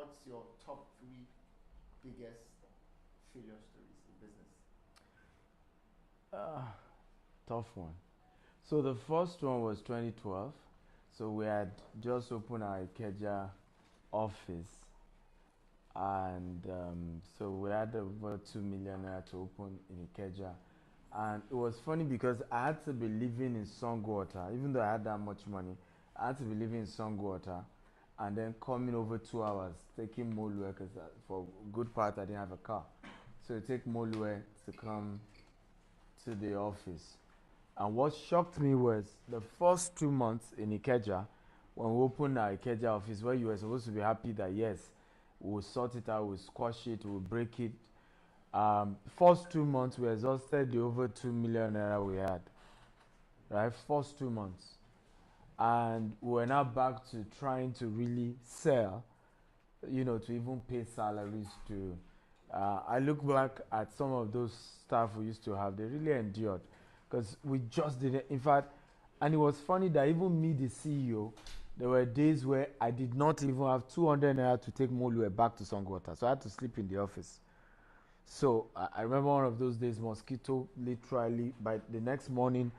what's your top 3 biggest failure stories in business? Tough one. So the first one was 2012. So we had just opened our Ikeja office, and so we had over 2 million naira to open in Ikeja. And it was funny because I had to be living in Songwater, even though I had that much money. I had to be living in Songwater, and then coming over 2 hours, taking Molue, because for a good part I didn't have a car. So I take Molue to come to the office. And what shocked me was the first 2 months in Ikeja, when we opened our Ikeja office, where you were supposed to be happy that yes, we'll sort it out, we'll squash it, we'll break it. First 2 months, we exhausted the over 2 million naira we had. Right? First 2 months. And we're now back to trying to really sell, to even pay salaries to. I look back at some of those staff we used to have, they really endured because we just didn't. In fact, and it was funny that even me, the CEO, there were days where I did not even have 200 naira to take Molue back to Songwater. So I had to sleep in the office. So I remember one of those days, mosquito, literally, by the next morning,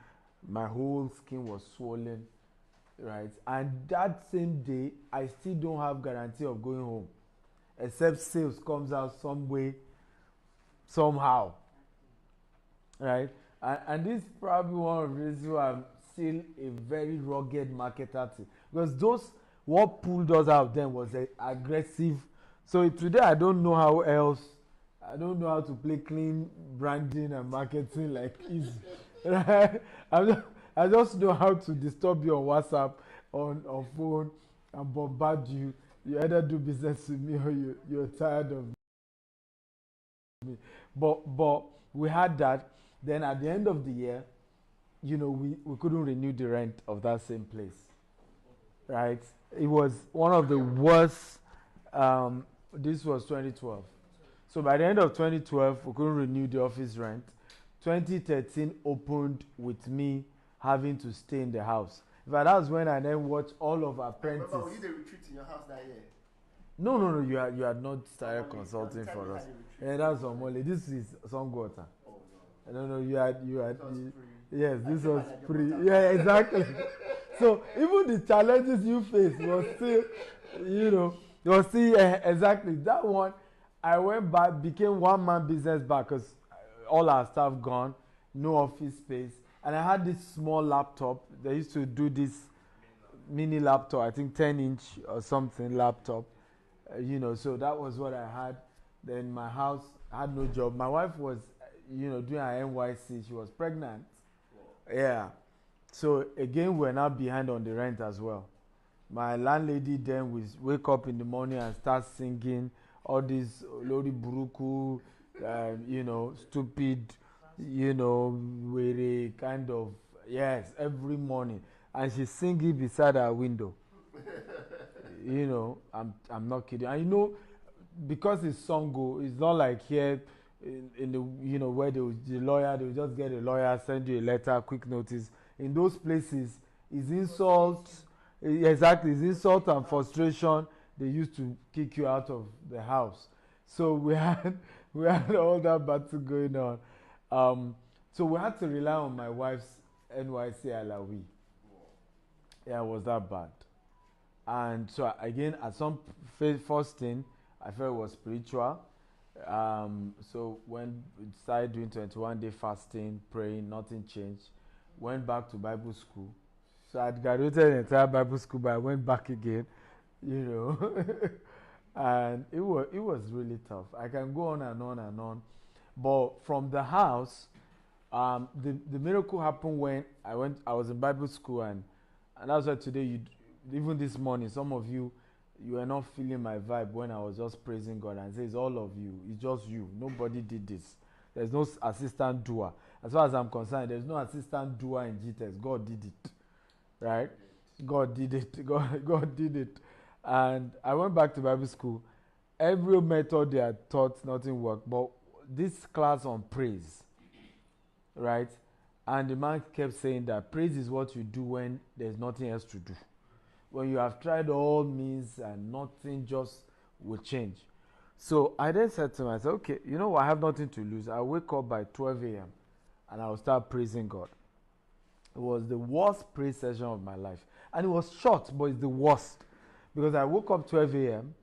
my whole skin was swollen, right? And that same day, I still don't have guarantee of going home, except sales comes out some way, somehow, right? And this is probably one of the reasons why I'm still a very rugged marketer too. Because what pulled us out then was aggressive. So today I don't know how else, I don't know how to play clean branding and marketing like easy. Right? I just know how to disturb you on WhatsApp, on phone, and bombard you. You either do business with me or you're tired of me. But we had that. Then at the end of the year, we couldn't renew the rent of that same place. Right? It was one of the worst. This was 2012. So by the end of 2012, we couldn't renew the office rent. 2013 opened with me having to stay in the house. But that was when I then watched all of Apprentice. Remember, you did a retreat in your house that year. No. You had not started consulting for us. Yeah, that's Omole. This is Songwater. Oh no. No. You had. Yes, this was free. Water. Yeah, exactly. So even the challenges you faced was still, exactly that one. I went back, became one-man business back because all our staff gone, no office space, and I had this small laptop. They used to do this mini laptop, I think 10-inch or something laptop, so that was what I had. Then my house had no job. My wife was, doing her NYC. She was pregnant. Yeah. So again, we're now behind on the rent as well. My landlady then would wake up in the morning and start singing all these Lori Buruku, stupid, very kind of, yes, every morning. And she's singing beside her window. I'm not kidding. And because it's Songo, it's not like here in the, where the lawyer, they will just get a lawyer, send you a letter, quick notice. In those places, it's insult. Exactly, it's insult and frustration. They used to kick you out of the house. So we had all that battle going on. So we had to rely on my wife's NYC Alawi. Yeah, it was that bad. And so again, at some first thing, I felt it was spiritual. So when we started doing 21-day fasting, praying, nothing changed. Went back to Bible school. So I'd graduated the entire Bible school, but I went back again. And it was really tough. I can go on and on and on, but from the house, the miracle happened when I was in Bible school, and that's why today even this morning, some of you were not feeling my vibe when I was just praising God and say it's all of you, it's just you. Nobody did this. There's no assistant doer. As far as I'm concerned, there's no assistant doer in Gtext. God did it, right? God did it. God did it. And I went back to Bible school. Every method they had taught, nothing worked. But this class on praise, right? And the man kept saying that praise is what you do when there's nothing else to do. When you have tried all means and nothing, just would change. So I then said to myself, okay, you know what, I have nothing to lose. I'll wake up by 12 a.m. and I'll start praising God. It was the worst praise session of my life. And it was short, but it's the worst. Because I woke up 12 a.m.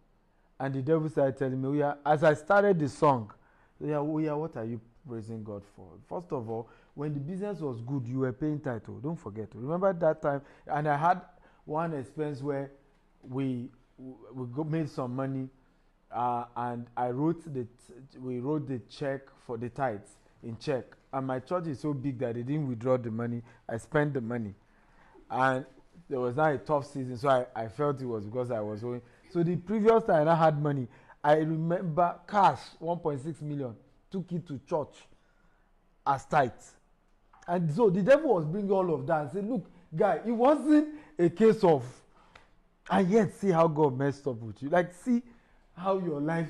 and the devil started telling me, oh yeah, as I started the song, oh yeah, what are you praising God for? First of all, when the business was good, you were paying title. Don't forget. Remember that time? And I had one expense where we made some money, and we wrote the check for the tithes in check. And my church is so big that they didn't withdraw the money. I spent the money. And there was not a tough season, so I felt it was because I was owing. So the previous time I had money, I remember cash, 1.6 million, took it to church as tithes. And so the devil was bringing all of that and said, look, guy, it wasn't a case of, and yet see how God messed up with you. Like, see how your life,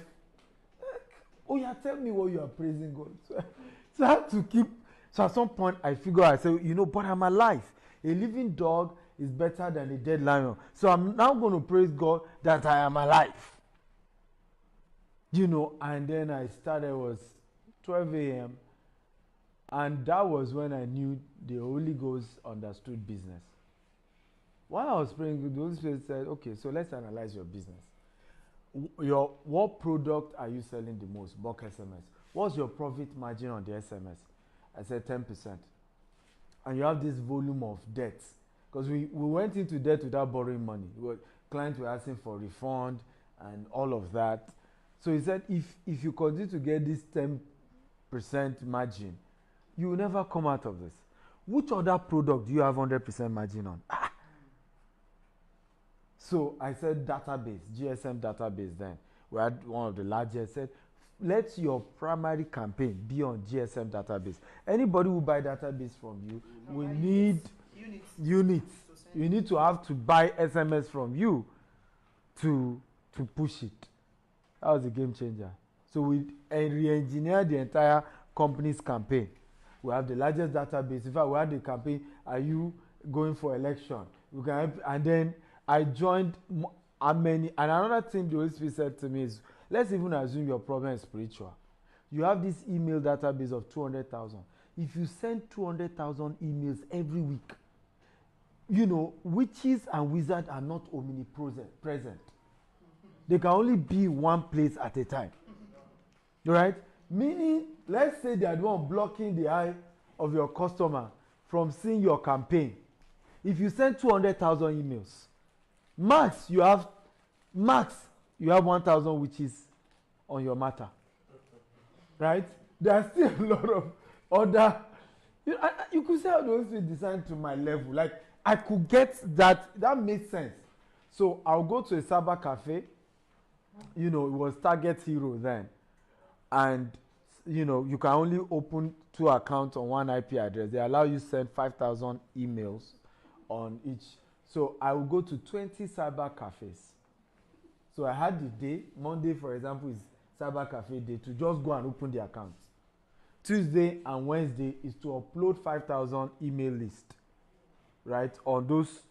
oh yeah, tell me what you are praising God. So I had to keep, so at some point I figured, I said, you know, but I'm alive. A living dog is better than a dead lion. So I'm now going to praise God that I am alive. You know, and then I started, it was 12 a.m. And that was when I knew the Holy Ghost understood business. While I was praying, the Holy Spirit said, okay, so let's analyze your business. What product are you selling the most? Bulk SMS. What's your profit margin on the SMS? I said 10%. And you have this volume of debt. Because we went into debt without borrowing money. Clients were asking for refund and all of that. So he said, if you continue to get this 10% margin, you will never come out of this. Which other product do you have 100% margin on? So I said database, GSM database then. We had one of the largest. Said, let your primary campaign be on GSM database. Anybody who buy database from you will need units. You need to have to buy SMS from you to push it. That was a game changer. So we re-engineered the entire company's campaign. We have the largest database. In fact, we had the campaign, are you going for election? We can help, and then I joined how many, and another thing the Holy Spirit said to me is, let's even assume your problem is spiritual. You have this email database of 200,000. If you send 200,000 emails every week, you know, witches and wizards are not omnipresent. They can only be one place at a time. Right? Meaning, let's say they are the one blocking the eye of your customer from seeing your campaign. If you send 200,000 emails, max you have 1,000 witches on your matter. Right? There are still a lot of other. You could say how those things designed to my level. Like, I could get that. That made sense. So I'll go to a cyber cafe. You know, it was Target Hero then. And, you know, you can only open 2 accounts on one IP address. They allow you to send 5,000 emails on each. So I will go to 20 cyber cafes. So I had the day. Monday, for example, is cyber cafe day to just go and open the account. Tuesday and Wednesday is to upload 5,000 email list, right, on those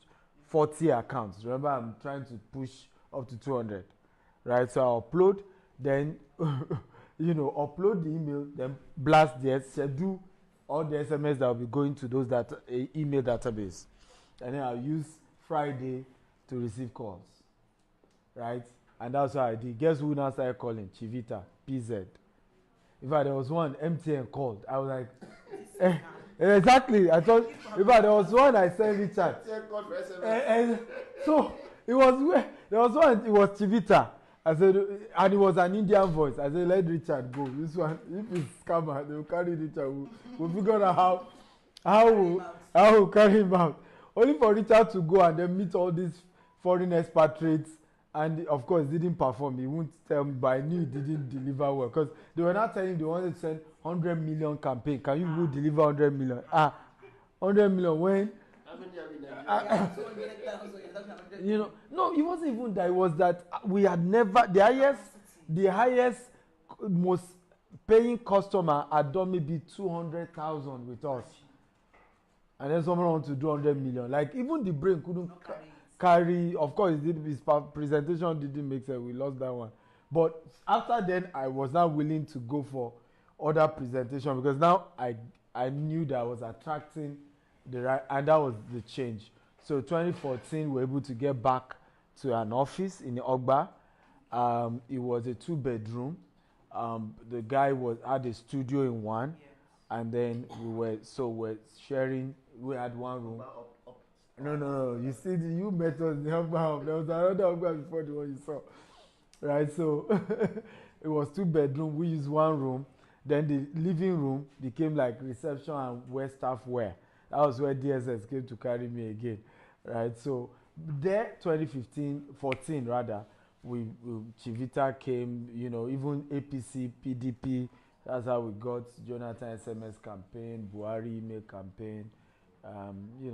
40 accounts. Remember, I'm trying to push up to 200, right? So I upload, then, upload the email, then blast the schedule all the SMS that will be going to those email database. And then I'll use Friday to receive calls, right? And that's what I did. Guess who now started calling? Chivita, PZ. In fact, there was one, MTN called. I was like, exactly. I thought, in fact, there was one I sent Richard. So, there was one, it was Chivita. I said, and it was an Indian voice. I said, let Richard go. This one, if it's scammer, they will carry Richard. We'll figure out how we'll carry him out. Only for Richard to go and then meet all these foreign expatriates. And of course, didn't perform. He won't tell me, but I knew he didn't deliver well. Because they were not telling him they wanted to send 100 million campaign. Can you go deliver 100 million? 100 million when? No, it wasn't even that. It was that we had never, the highest, most paying customer had done maybe 200,000 with us. And then someone wanted to do 100 million. Like, even the brain couldn't carry, of course, his presentation didn't make sense. We lost that one. But after then, I was now willing to go for other presentation because now I knew that I was attracting the right, and that was the change. So 2014, we were able to get back to an office in Ogba. It was a 2-bedroom. The guy had a studio in one, and then we're sharing. We had one room. No. You see, you met us in the Ogba. There was another Ogba before the one you saw, right? So it was 2-bedroom. We used one room. Then the living room became like reception and where staff were. That was where DSS came to carry me again, right? So there, 14 rather, we Chivita came, even APC, PDP. That's how we got Jonathan SMS campaign, Buhari email campaign. We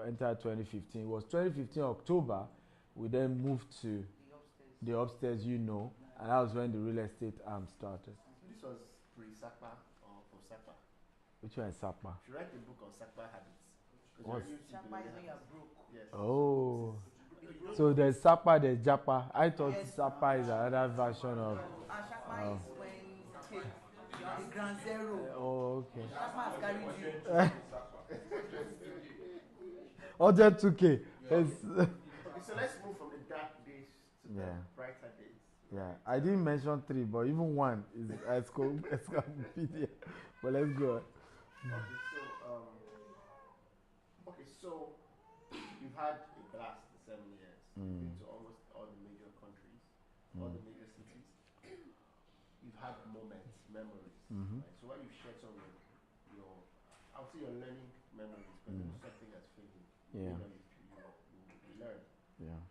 entered 2015. It was 2015 October. We then moved to the upstairs, and that was when the real estate arm started. This was pre-SAPA or post-SAPA? Which one is SAPA? If you write a book on SAPA habits. SAPA is when you're broke. Yes. Oh. So there's SAPA, there's JAPA. I thought SAPA is another version of. SAPA is when you're on the ground zero. Oh, okay. SAPA has carried you. Other 2K. Okay, so let's move from the dark days to the brighter days. Yeah, I didn't mention 3, but even 1 is encyclopedia. But let's go. So you've had a blast the 7 years. You've been to almost all the major countries, all the major cities. You've had moments, memories. Right? So why you shared some of your I would say your learning memories, because something that's fading. Yeah. You learn. Yeah.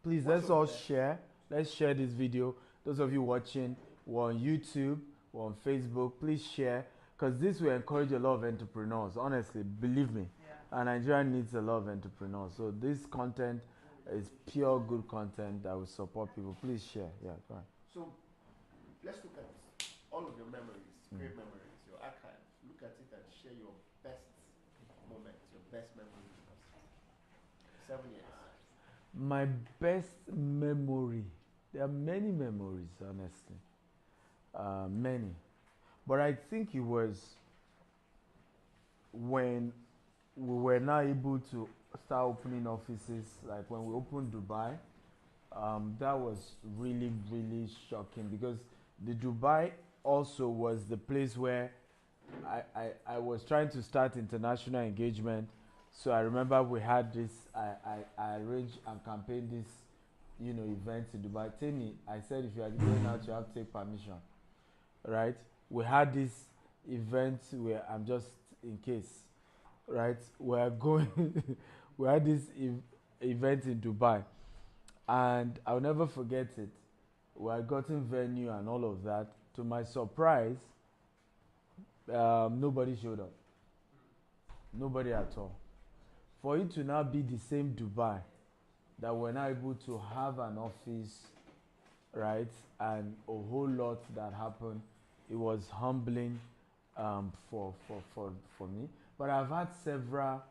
Please, let's all share. Let's share this video. Those of you watching, we're on YouTube, we're on Facebook. Please share, because this will encourage a lot of entrepreneurs. Honestly, believe me. And Nigeria needs a lot of entrepreneurs. So this content is pure good content that will support people. Please share. Yeah, go on. So let's look at all of your memories, great memories, your archive. Look at it and share your best moments, your best memories with us. 7 years. My best memory. There are many memories, honestly. Many. But I think it was when we were now able to start opening offices, like when we opened Dubai. That was really, really shocking, because the Dubai also was the place where I was trying to start international engagement. So I remember we had this, I arranged and campaigned this, events in Dubai. Tell me, I said, if you are going out, you have to take permission, right? We had this event where I'm just in case, right? We're going, we had this event in Dubai, and I'll never forget it. We had gotten venue and all of that. To my surprise, nobody showed up. Nobody at all. For it to now be the same Dubai that we're now able to have an office, right, and a whole lot that happened, it was humbling for me. But I've had several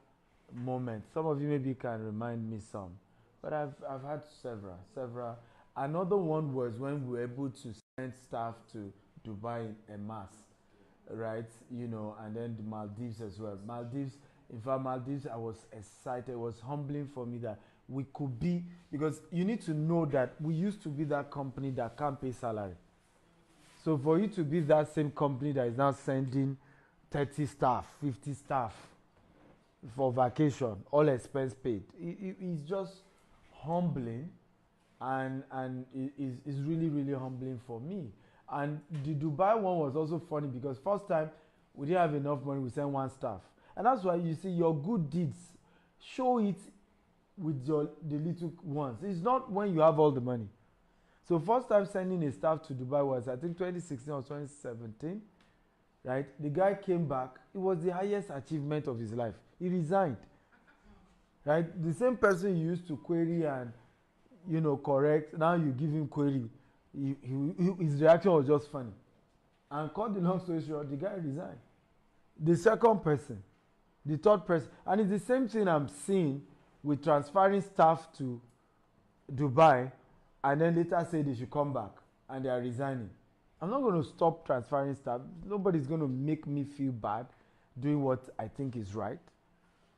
moments. Some of you maybe can remind me some, but I've had several. Another one was when we were able to send staff to Dubai en masse, right? And then the Maldives as well. Maldives, I was excited. It was humbling for me that we could be, because you need to know that we used to be that company that can't pay salary. So for you to be that same company that is now sending 30 staff, 50 staff for vacation, all expense paid, it's just humbling, and it's really, really humbling for me. And the Dubai one was also funny, because first time we didn't have enough money, we sent 1 staff. And that's why you see your good deeds, show it with the little ones. It's not when you have all the money. So first time sending a staff to Dubai was, I think, 2016 or 2017, right? The guy came back. It was the highest achievement of his life. He resigned, right? The same person you used to query and, correct, now you give him query. His reaction was just funny. And cut the long story short, the guy resigned. The second person, the third person, and it's the same thing I'm seeing with transferring staff to Dubai, and then later say they should come back. and they are resigning. I'm not going to stop transferring staff. Nobody's going to make me feel bad doing what I think is right.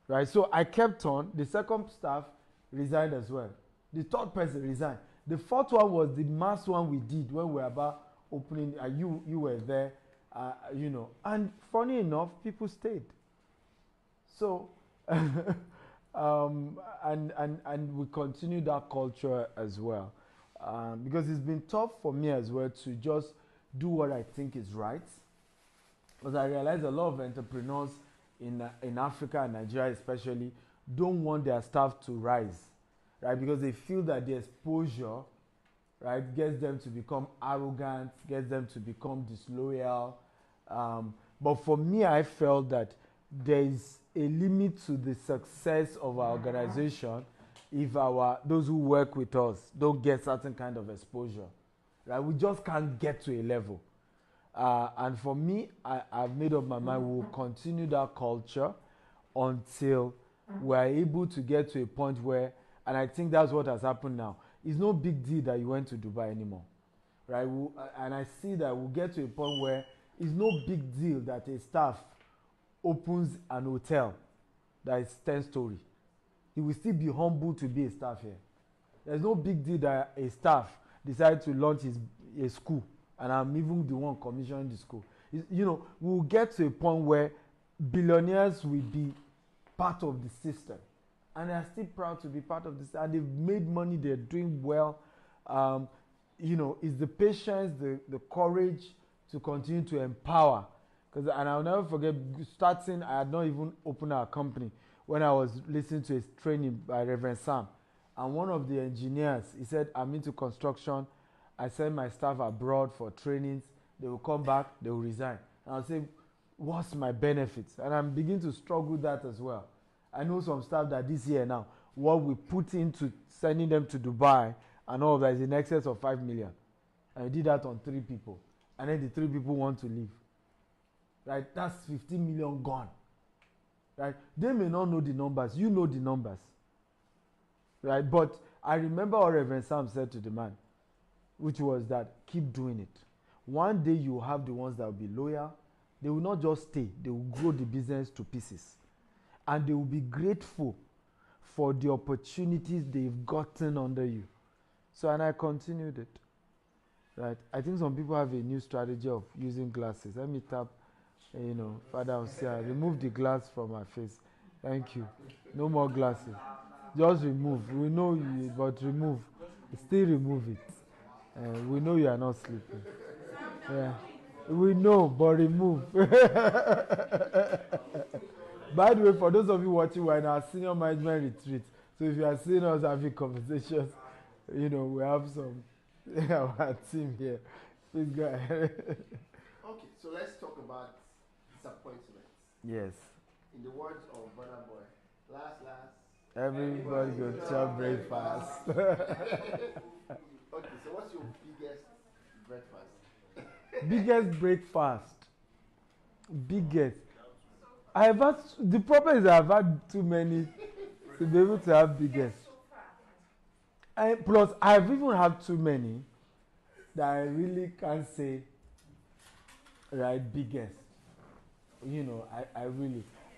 Right? So I kept on. The second staff resigned as well. The third person resigned. The fourth one was the mass one we did when we were about opening. You were there, you know. And funny enough, people stayed. So, and we continue that culture as well. Because it's been tough for me as well to just do what I think is right. Because I realize a lot of entrepreneurs in Africa and Nigeria especially don't want their staff to rise, right? Because they feel that the exposure, right, gets them to become arrogant, gets them to become disloyal. But for me, I felt that there is a limit to the success of our organization if those who work with us don't get certain kind of exposure, right? We just can't get to a level. And for me, I've made up my mind we'll continue that culture until we're able to get to a point where, and I think that's what has happened now. It's no big deal that you went to Dubai anymore, right? And I see that we'll get to a point where it's no big deal that a staff opens an hotel that is 10-story. He will still be humble to be a staff here. There's no big deal that a staff decides to launch a school, and I'm even the one commissioning the school. You know, we'll get to a point where billionaires will be part of the system, and they are still proud to be part of this, and they've made money, they're doing well. You know, it's the patience, the courage to continue to empower. And I'll never forget, starting, I had not even opened our company when I was listening to a training by Reverend Sam. And one of the engineers, he said, I'm into construction. I send my staff abroad for trainings. They will come back, they will resign. And I'll say, what's my benefits? And I'm beginning to struggle with that as well. I know some staff that this year now, what we put into sending them to Dubai and all of that is in excess of 5 million. And we did that on 3 people. And then the 3 people want to leave. Right? That's 15 million gone. Right? They may not know the numbers. You know the numbers. Right? But I remember what Reverend Sam said to the man, which was that keep doing it. One day you will have the ones that will be loyal. They will not just stay. They will grow the business to pieces. And they will be grateful for the opportunities they've gotten under you. So, and I continued it. Right? I think some people have a new strategy of using glasses. Let me tap, you know, Father Osea, remove the glass from my face. Thank you. No more glasses. Just remove. We know you, but remove. Still remove it. We know you are not sleeping. Yeah. We know, but remove. By the way, for those of you watching, we're in our senior management retreat. So if you are seeing us having conversations, you know, we have some our team here. Please go ahead. Okay, so let's talk about disappointments. Yes. In the words of Burna Boy, last. Everybody go to breakfast. Okay, so what's your biggest breakfast? Biggest breakfast. Biggest. The problem is I've had too many to be able to have biggest. And plus, I've even had too many that I really can't say, right, biggest. You know,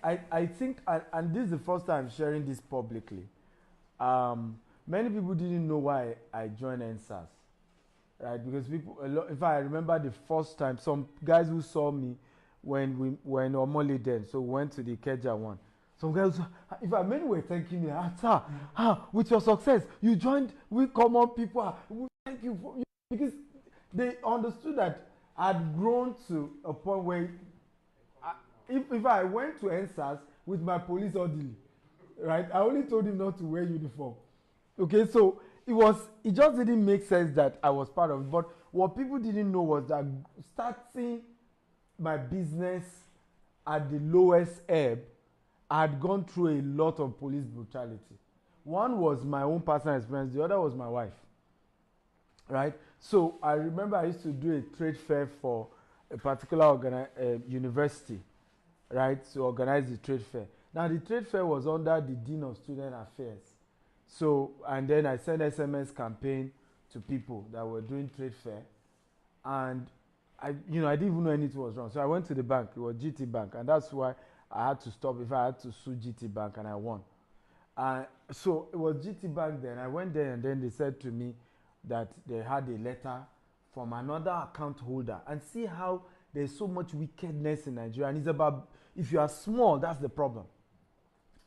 I think, and this is the first time I'm sharing this publicly. Many people didn't know why I joined NSAS, right? Because if I remember the first time, some guys who saw me when we were in Omole then, so we went to the Keja one. Some guys, many were thanking me, sir, with your success, you joined we common people. We thank you for you, because they understood that I'd grown to a point where if I went to NSAS with my police orderly, right, I only told him not to wear uniform. Okay, so it just didn't make sense that I was part of it. But what people didn't know was that starting my business at the lowest ebb, I had gone through a lot of police brutality. One was my own personal experience, the other was my wife. Right? So I remember I used to do a trade fair for a particular university, right, to organize the trade fair. Now the trade fair was under the Dean of Student Affairs. So, and then I sent SMS campaign to people that were doing trade fair, and I didn't even know anything was wrong. So I went to the bank. It was GT Bank, and that's why I had to stop. If I had to sue GT Bank, and I won. So it was GT Bank then. I went there, and then they said to me that they had a letter from another account holder. And see how there's so much wickedness in Nigeria. And it's about, if you are small, that's the problem.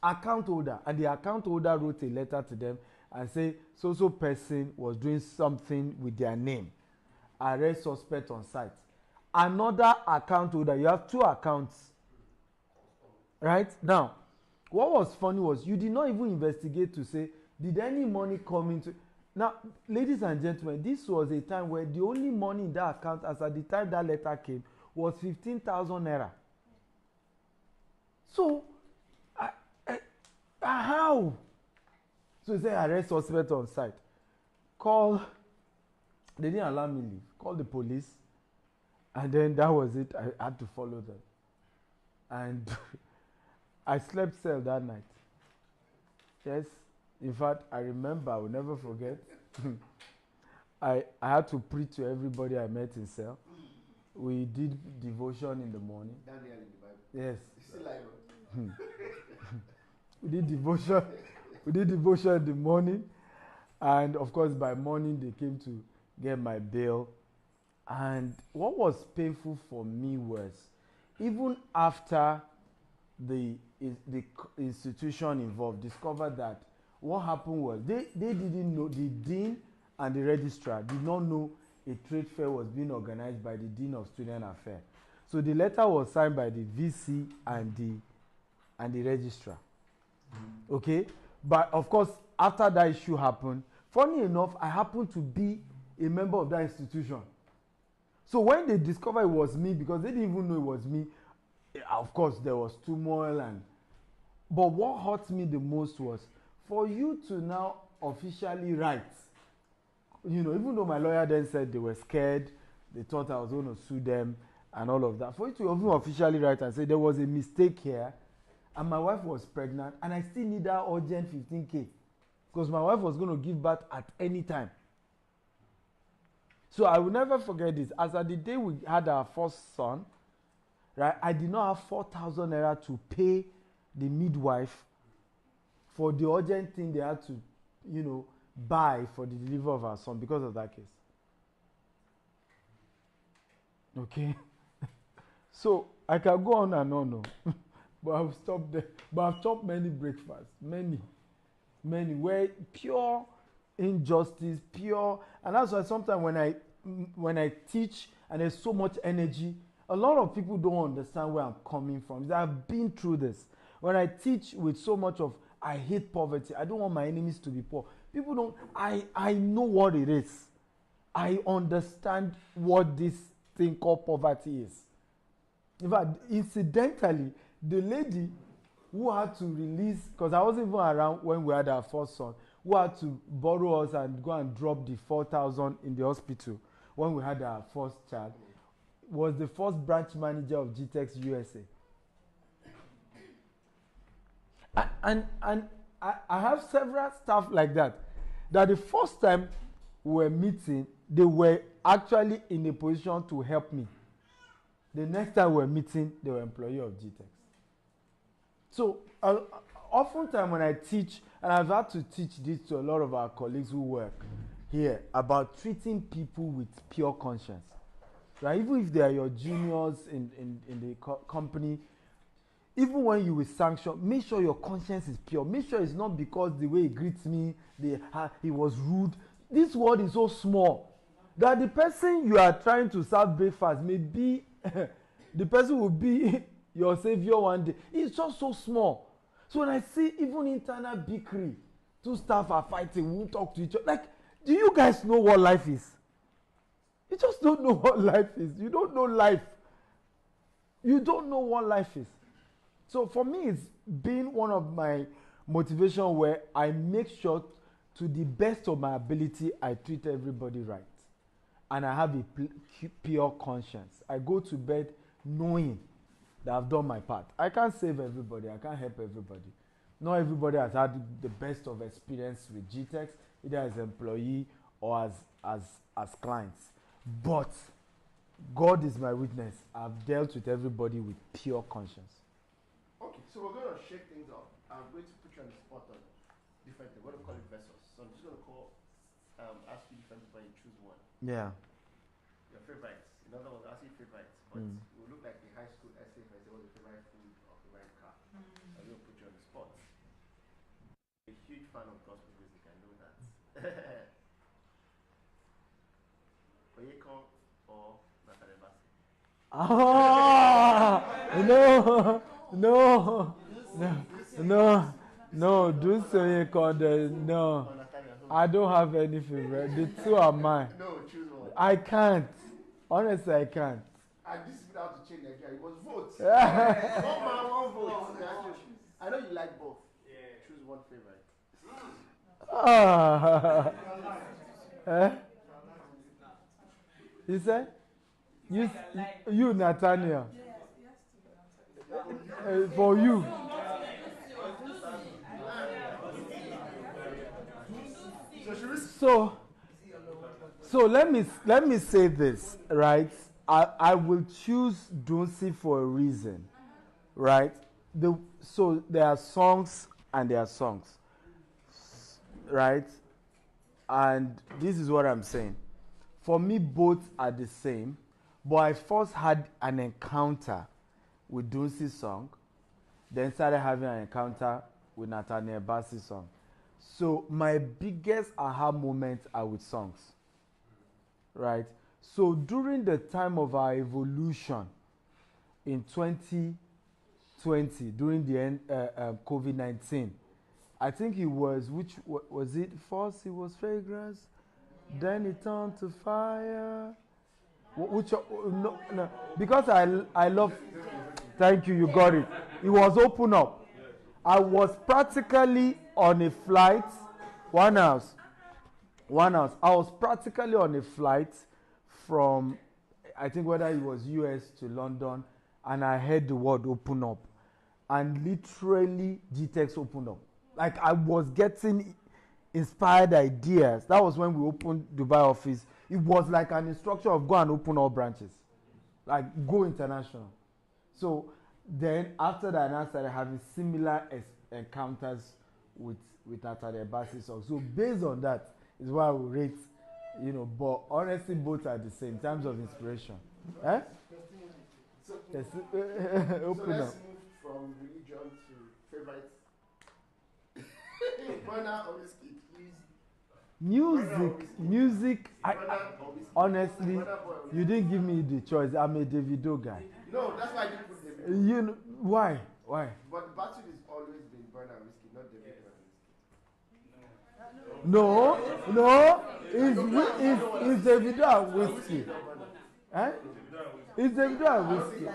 Account holder. And the account holder wrote a letter to them and say, so person was doing something with their name. Arrest suspect on site. Another account holder. You have two accounts. Right? Now, what was funny was you did not even investigate to say, did any money come into... Now, ladies and gentlemen, this was a time where the only money in that account, as at the time that letter came, was 15,000 naira. So, how? So he said, arrest suspect on site. They didn't allow me leave. Call the police. And then that was it. I had to follow them. And I slept cell that night. Yes. In fact, I remember, I will never forget. I had to preach to everybody I met in cell. We did devotion in the morning. Daniel in the Bible. Yes. You still like We did devotion. We did devotion in the morning. And of course, by morning, they came to get my bail. And what was painful for me was, even after the institution involved discovered that what happened was they didn't know, the dean and the registrar did not know a trade fair was being organized by the dean of student affairs. So the letter was signed by the VC and the registrar. Okay, but of course after that issue happened, funny enough, I happened to be a member of that institution. So when they discovered it was me, because they didn't even know it was me, of course there was turmoil but what hurt me the most was for you to now officially write, even though my lawyer then said they were scared, they thought I was going to sue them and all of that, for you to even officially write and say there was a mistake here and my wife was pregnant and I still need that urgent 15K because my wife was going to give birth at any time. So I will never forget this. As at the day we had our first son, right, I did not have 4,000 naira to pay the midwife for the urgent thing they had to, buy for the delivery of our son because of that case. Okay? So I can go on and on, but I'll stop there. But I've chopped many breakfasts, many, where pure injustice, and that's why sometimes when I teach and there's so much energy, a lot of people don't understand where I'm coming from. I've been through this. When I teach with so much of, I hate poverty, I don't want my enemies to be poor. People don't, I know what it is. I understand what this thing called poverty is. In fact, incidentally, the lady who had to release, because I wasn't even around when we had our first son, who had to borrow us and go and drop the 4,000 in the hospital when we had our first child, was the first branch manager of Gtext USA. And I have several staff like that the first time we were meeting, they were actually in a position to help me. The next time we were meeting, they were employee of Gtext. So oftentimes when I teach, and I've had to teach this to a lot of our colleagues who work here, about treating people with pure conscience. Right? Even if they are your juniors in the company, even when you will sanction, make sure your conscience is pure. Make sure it's not because the way he greets me, he was rude. This world is so small that the person you are trying to serve breakfast may be, the person will be your savior one day. It's just so small. So when I see even internal bickering, two staff are fighting, we won't talk to each other. Like, do you guys know what life is? You just don't know what life is. You don't know life. You don't know what life is. So for me, it's been one of my motivation where I make sure to the best of my ability, I treat everybody right. And I have a pure conscience. I go to bed knowing that I've done my part. I can't save everybody. I can't help everybody. Not everybody has had the best of experience with Gtext, either as employee or as clients. But God is my witness. I've dealt with everybody with pure conscience. Okay, so we're going to shake things up. I'm going to put you on the spot on different things. We're going to call it versus. So I'm just going to ask you different people and you choose one. Yeah. Your favorites. In other words, I'll ask you favorites, but it will look like a high school essay if I say what's your favorite food or favorite car. I'm going to put you on the spot. A huge fan of gospel music, I know that. Oyeko or Natalie Bassi? Ah, no, do say no. I don't have any favorite. The two are mine. No, choose one. I can't. Honestly, I can't. And this is how to change Nigeria. You must vote. One man, one vote. I know you like both. Yeah. Choose one favorite. You said? You Nathaniel. For you. So let me say this, right? I will choose Dunsi for a reason, right? So there are songs and there are songs, right? And this is what I'm saying. For me, both are the same, but I first had an encounter with Dunsi's song, then started having an encounter with Nathaniel Bassey's song. So my biggest aha moments are with songs, right? So during the time of our evolution in 2020, during the end, COVID-19, I think it was, was it first? It was fragrance, then it turned to fire. No, because I love, thank you, you got it. It was open up. I was practically on a flight, one house. I was practically on a flight from, I think whether it was US to London, and I heard the word open up. And literally, Gtext opened up. Like I was getting inspired ideas. That was when we opened Dubai office. It was like an instruction of go and open all branches. Like go international. So then after that, I started having similar encounters with Natalia Bassey's songs. So based on that is why I will rate, but honestly both are the same in terms of inspiration. Eh? So let's move from religion to favorite. Burner or whiskey? Music. Honestly, you didn't give me the choice. I'm a Davido guy. No, that's why I didn't put Davido. Why? But the battle has always been Burner whiskey, not Davido whiskey. No. Is Davido and whiskey? Eh? Is Davido and whiskey?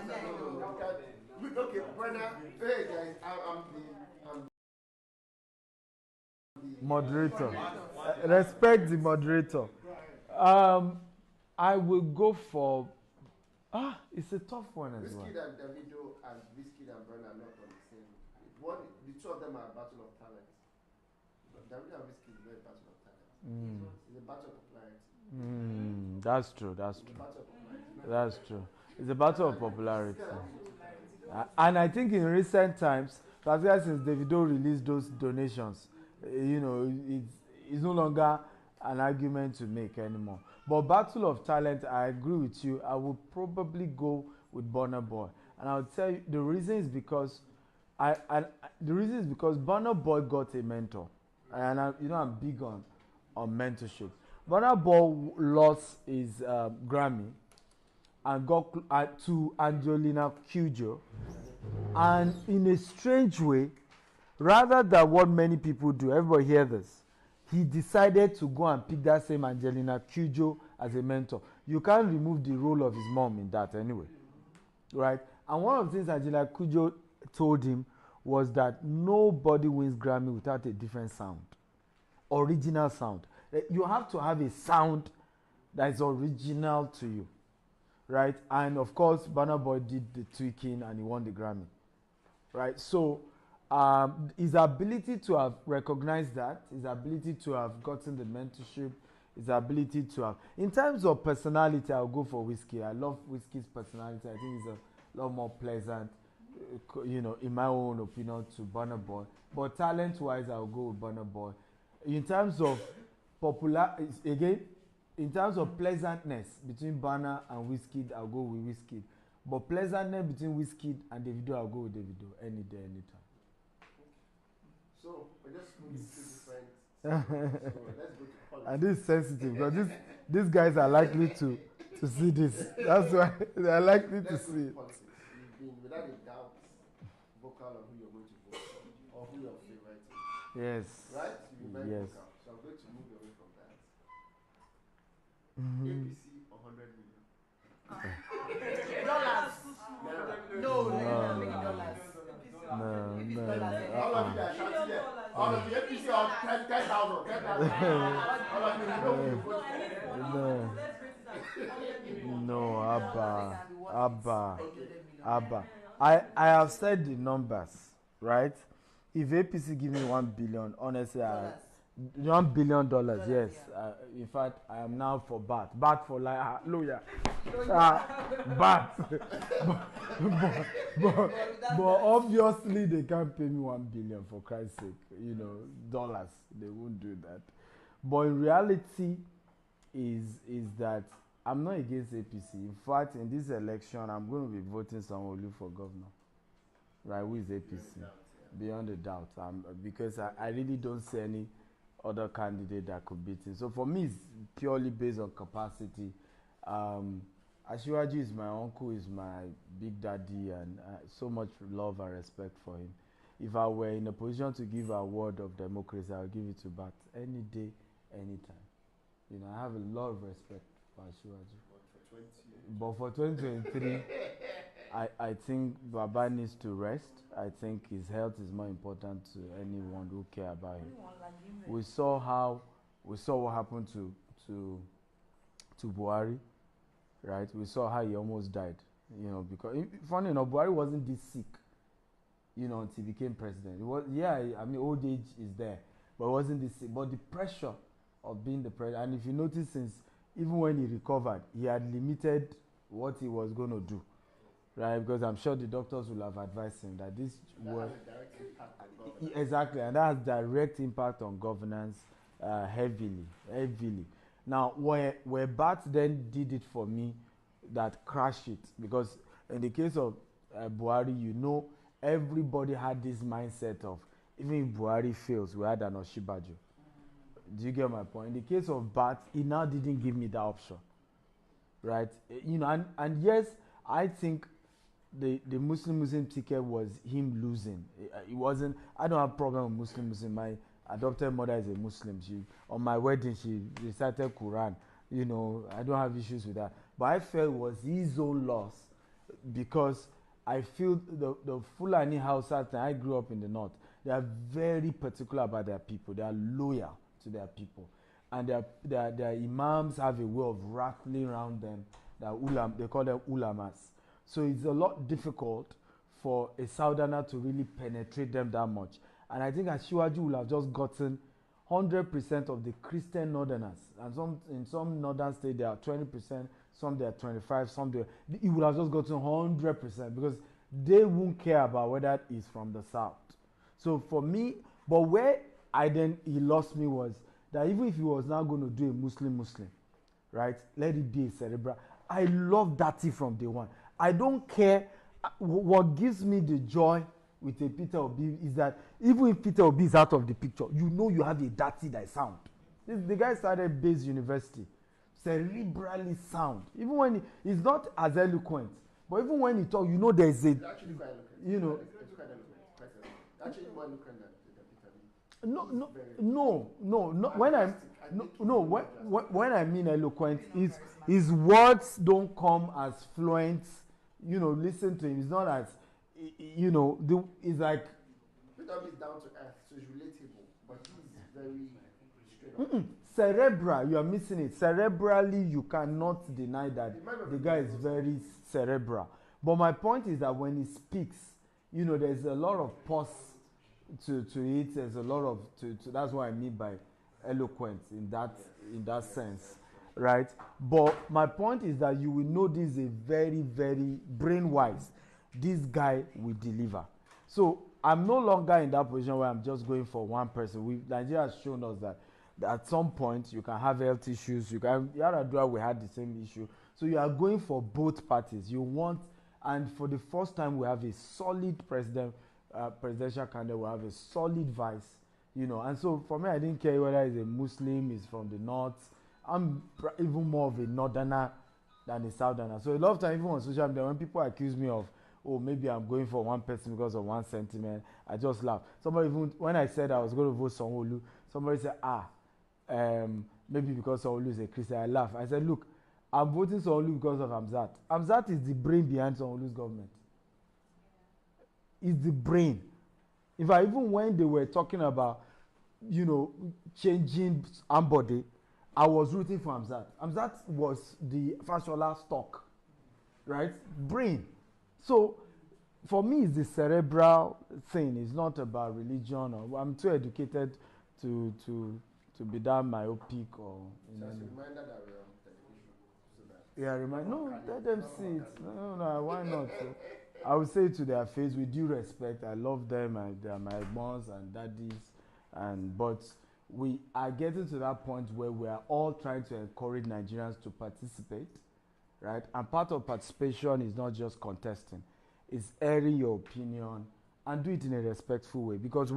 Okay, Burner. Hey guys, I'm the moderator. Respect the moderator. I will go for. It's a tough one as well. Whiskey and Davido and Whiskey and Burner are not on the same. The two of them are a battle of talent. Davido and Whiskey is not a battle of talent. It's a battle of popularity. That's true. That's true. It's a battle of popularity. And I think in recent times, particularly since Davido released those donations, it's no longer an argument to make anymore. But battle of talent, I agree with you. I would probably go with Burna Boy, and I'll tell you the reason is because Burna Boy got a mentor, and I'm big on mentorship. Burna Boy lost his Grammy and got to Angelina Kidjo, and in a strange way, rather than what many people do, everybody hear this. He decided to go and pick that same Angelina Kidjo as a mentor. You can't remove the role of his mom in that anyway, right? And one of the things Angelina Kidjo told him was that nobody wins Grammy without a different sound, original sound. You have to have a sound that is original to you, right? And of course, Burna Boy did the tweaking and he won the Grammy, right? So his ability to have recognized that, his ability to have gotten the mentorship, his ability to have. In terms of personality, I'll go for Whiskey. I love Whiskey's personality. I think he's a lot more pleasant, in my own opinion, to Burna Boy. But talent-wise, I'll go with Burna Boy. In terms of in terms of pleasantness between Burna and Whiskey, I'll go with Whiskey. But pleasantness between Whiskey and Davido, I'll go with Davido any day, anytime. So we're just moving through different. So let's go to politics. And this is sensitive because these guys are likely to see this. That's why they are likely to see it. Politics. You've been without a doubt vocal on who you're going to vote for or who your favorite is. Yes. Right? You've been very Yes. vocal. So I'm going to move away from that. Mm-hmm. APC 100 million. Dollars. No, No. dollars. All of you that are shouting there. All of you APC on 10,000. All of you know who you vote for. No, Abba. I have said the numbers, right? If APC give me $1 billion, honestly, $1 billion, yes. In fact, I am now for BAT. BAT for like, hallelujah. BAT. but obviously, they can't pay me $1 billion for Christ's sake. Dollars. They won't do that. But in reality, is that I'm not against APC. In fact, in this election, I'm going to be voting Sanwo-Olu for governor. Right? Who is APC? Beyond a doubt. Because I really don't see any other candidate that could beat him. So for me, it's purely based on capacity. Asiwaju is my uncle, is my big daddy, and so much love and respect for him. If I were in a position to give an award of democracy, I'll give it to Bat any day, anytime. I have a lot of respect for Asiwaju. But for 2023, I think Baba needs to rest. I think his health is more important to anyone who care about him. We saw what happened to Buhari, right? We saw how he almost died, because funny enough, Buhari wasn't this sick, until he became president. It was, old age is there, but it wasn't this sick. But the pressure of being the president, and if you notice, since even when he recovered, he had limited what he was going to do. Right, because I'm sure the doctors will have advised him that this was exactly, and that has direct impact on governance heavily. Now, where Bat then did it for me, that crashed it, because in the case of Buhari, everybody had this mindset of even if Buhari fails, we had an Oshibaju. Do you get my point? In the case of Bat, he now didn't give me that option, right? And yes, I think the Muslim ticket was him losing. It wasn't. I don't have a problem with Muslim. My adopted mother is a Muslim. On my wedding, she recited Quran. I don't have issues with that. But I felt it was his own loss, because I feel the Fulani Hausa, I grew up in the north. They are very particular about their people. They are loyal to their people, and their imams have a way of rattling around them. They call them ulamas. So it's a lot difficult for a southerner to really penetrate them that much. And I think Asiwaju will have just gotten 100% of the Christian northerners. And in some northern states, they are 20%, some they are 25%, he would have just gotten 100% because they won't care about whether it's from the south. So for me, but where he lost me was that even if he was now going to do a Muslim, right, let it be a cerebral. I love that from day one. I don't care. What gives me the joy with a Peter Obi is that even if Peter Obi is out of the picture, you have a dirty that sound. The guy started Base University, cerebrally sound. Even when he's not as eloquent, but even when he talks, there's a. It's actually quite eloquent. It's quite eloquent. Actually, more eloquent than Peter Obi. When I mean eloquent, his words don't come as fluent. Listen to him. It's not as, it's like. Peter Obi is down to earth, so it's relatable, but he's very straight up. Cerebral, you are missing it. Cerebrally, you cannot deny that the guy is very cerebral. But my point is that when he speaks, there's a lot of pause to it. There's a lot of that's what I mean by eloquence in that in that sense, right? But my point is that you will know this is a very, very brain-wise. This guy will deliver. So I'm no longer in that position where I'm just going for one person. Nigeria has shown us that at some point you can have health issues. Yaradua, we had the same issue. So you are going for both parties. You want, and for the first time we have a solid presidential candidate. We have a solid vice, you know. And so for me, I didn't care whether he's a Muslim, he's from the north. I'm even more of a northerner than a southerner. So a lot of times, even on social media, when people accuse me of, oh, maybe I'm going for one person because of one sentiment, I just laugh. Somebody, even when I said I was going to vote Sanwo-Olu, somebody said, maybe because Sanwo-Olu is a Christian. I laugh. I said, look, I'm voting Sanwo-Olu because of Hamzat. Hamzat is the brain behind Sanwo-Olu's government. Is the brain. In fact, even when they were talking about, you know, changing Ambode, I was rooting for Hamzat. Hamzat was the Fashola stock, right? Brain. So, for me, it's the cerebral thing. It's not about religion. Or I'm too educated to be that myopic or. So it's a reminder that we're on television. So that Yeah, no, let them see it. No, why not? I would say to their face, with due respect, I love them, and they are my moms and daddies, but we are getting to that point where we are all trying to encourage Nigerians to participate, right? And part of participation is not just contesting, it's airing your opinion and do it in a respectful way. Because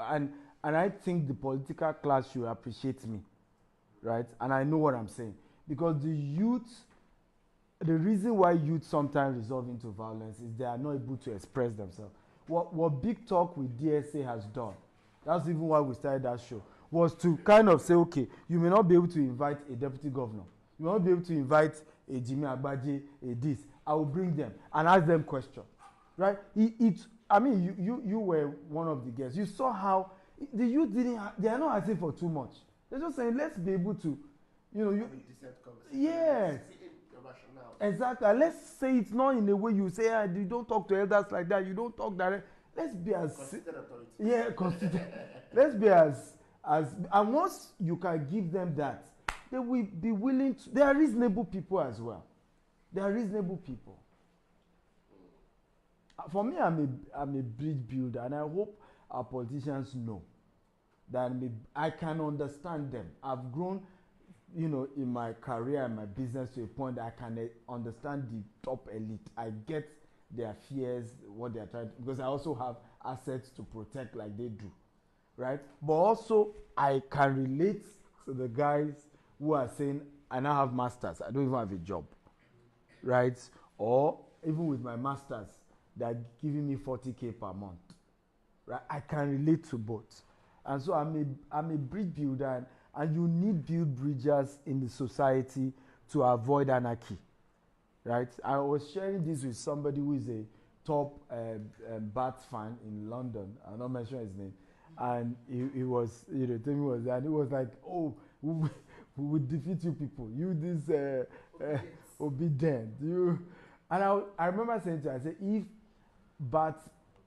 and I think the political class should appreciate me, right? And I know what I'm saying. Because the reason why youth sometimes result into violence is they are not able to express themselves. What Big Talk with DSA has done, that's even why we started that show, was to kind of say, okay, you may not be able to invite a deputy governor. You may not be able to invite a Jimmy Agbaje, a this. I will bring them and ask them questions, right? I mean, you were one of the guests. You saw how the youth they are not asking for too much. They're just saying, let's be able to, you know, yes. Exactly. Let's say it's not in a way you say, you don't talk to elders like that. You don't talk direct. Let's be as considered authority. Yeah, consider. Let's be as and once you can give them that, they will be willing to. They are reasonable people as well. They are reasonable people. For me, I'm a bridge builder, and I hope our politicians know that I can understand them. I've grown, you know, in my career and my business to a point that I can understand the top elite. I get their fears, what they are trying to, because I also have assets to protect like they do, right? But also, I can relate to the guys who are saying, I now have masters, I don't even have a job, right? Or even with my masters, they're giving me 40K per month, right? I can relate to both. And so I'm a bridge builder, and you need build bridges in the society to avoid anarchy, right? I was sharing this with somebody who is a top Bats fan in London. I'll not mention his name. And he was, you know, telling me and he was like, oh, we will defeat you people. You this obedient. You. And I remember saying to him, I said, if Bats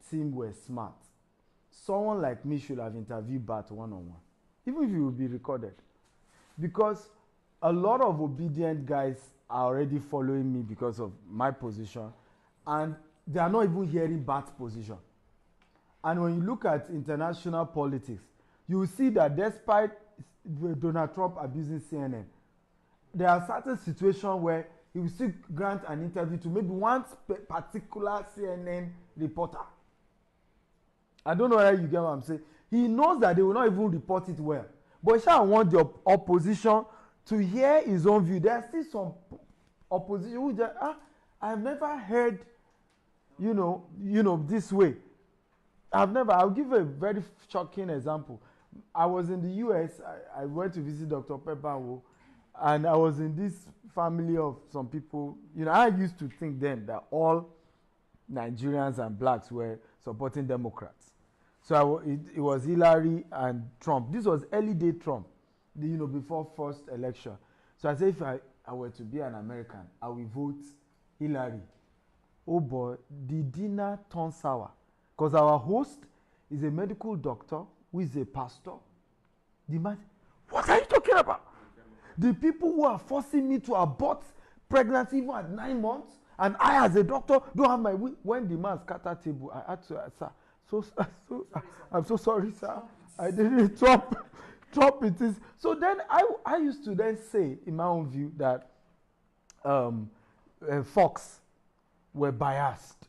team were smart, someone like me should have interviewed Bat one-on-one, even if it will be recorded. Because a lot of obedient guys are already following me because of my position, and they are not even hearing Bat's position. And when you look at international politics, you will see that despite Donald Trump abusing CNN, there are certain situations where he will still grant an interview to maybe one particular CNN reporter. I don't know whether you get what I'm saying. He knows that they will not even report it well. But he want the opposition to hear his own view. There are still some opposition who just, I've never heard, you know, this way. I'll give a very shocking example. I was in the US, I went to visit Dr. Pepperwo, and I was in this family of some people. You know, I used to think then that all Nigerians and blacks were supporting Democrats. So it was Hillary and Trump. This was early day Trump, before first election. So I said, if I were to be an American, I will vote Hillary. Oh boy, the dinner turned sour. Because our host is a medical doctor who is a pastor. The man, what are you talking about? the people who are forcing me to abort pregnancy even at 9 months, and I as a doctor don't have my will. When the man scattered table, I had to, sir, I'm so sorry, sir. I didn't Trump it is. So then I used to then say, in my own view, that Fox were biased,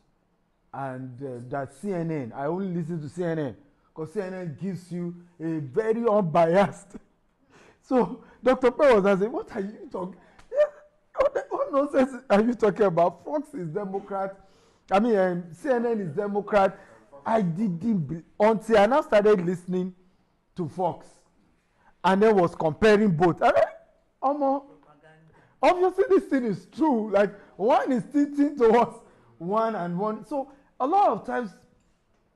and that CNN, I only listen to CNN because CNN gives you a very unbiased. So Dr. Pei was asking, what are you talking? What nonsense are you talking about? Fox is Democrat. I mean, CNN is Democrat. I didn't until I now started listening to Fox, and then was comparing both. I mean, obviously this thing is true. Like one is tilting towards one and one. So a lot of times,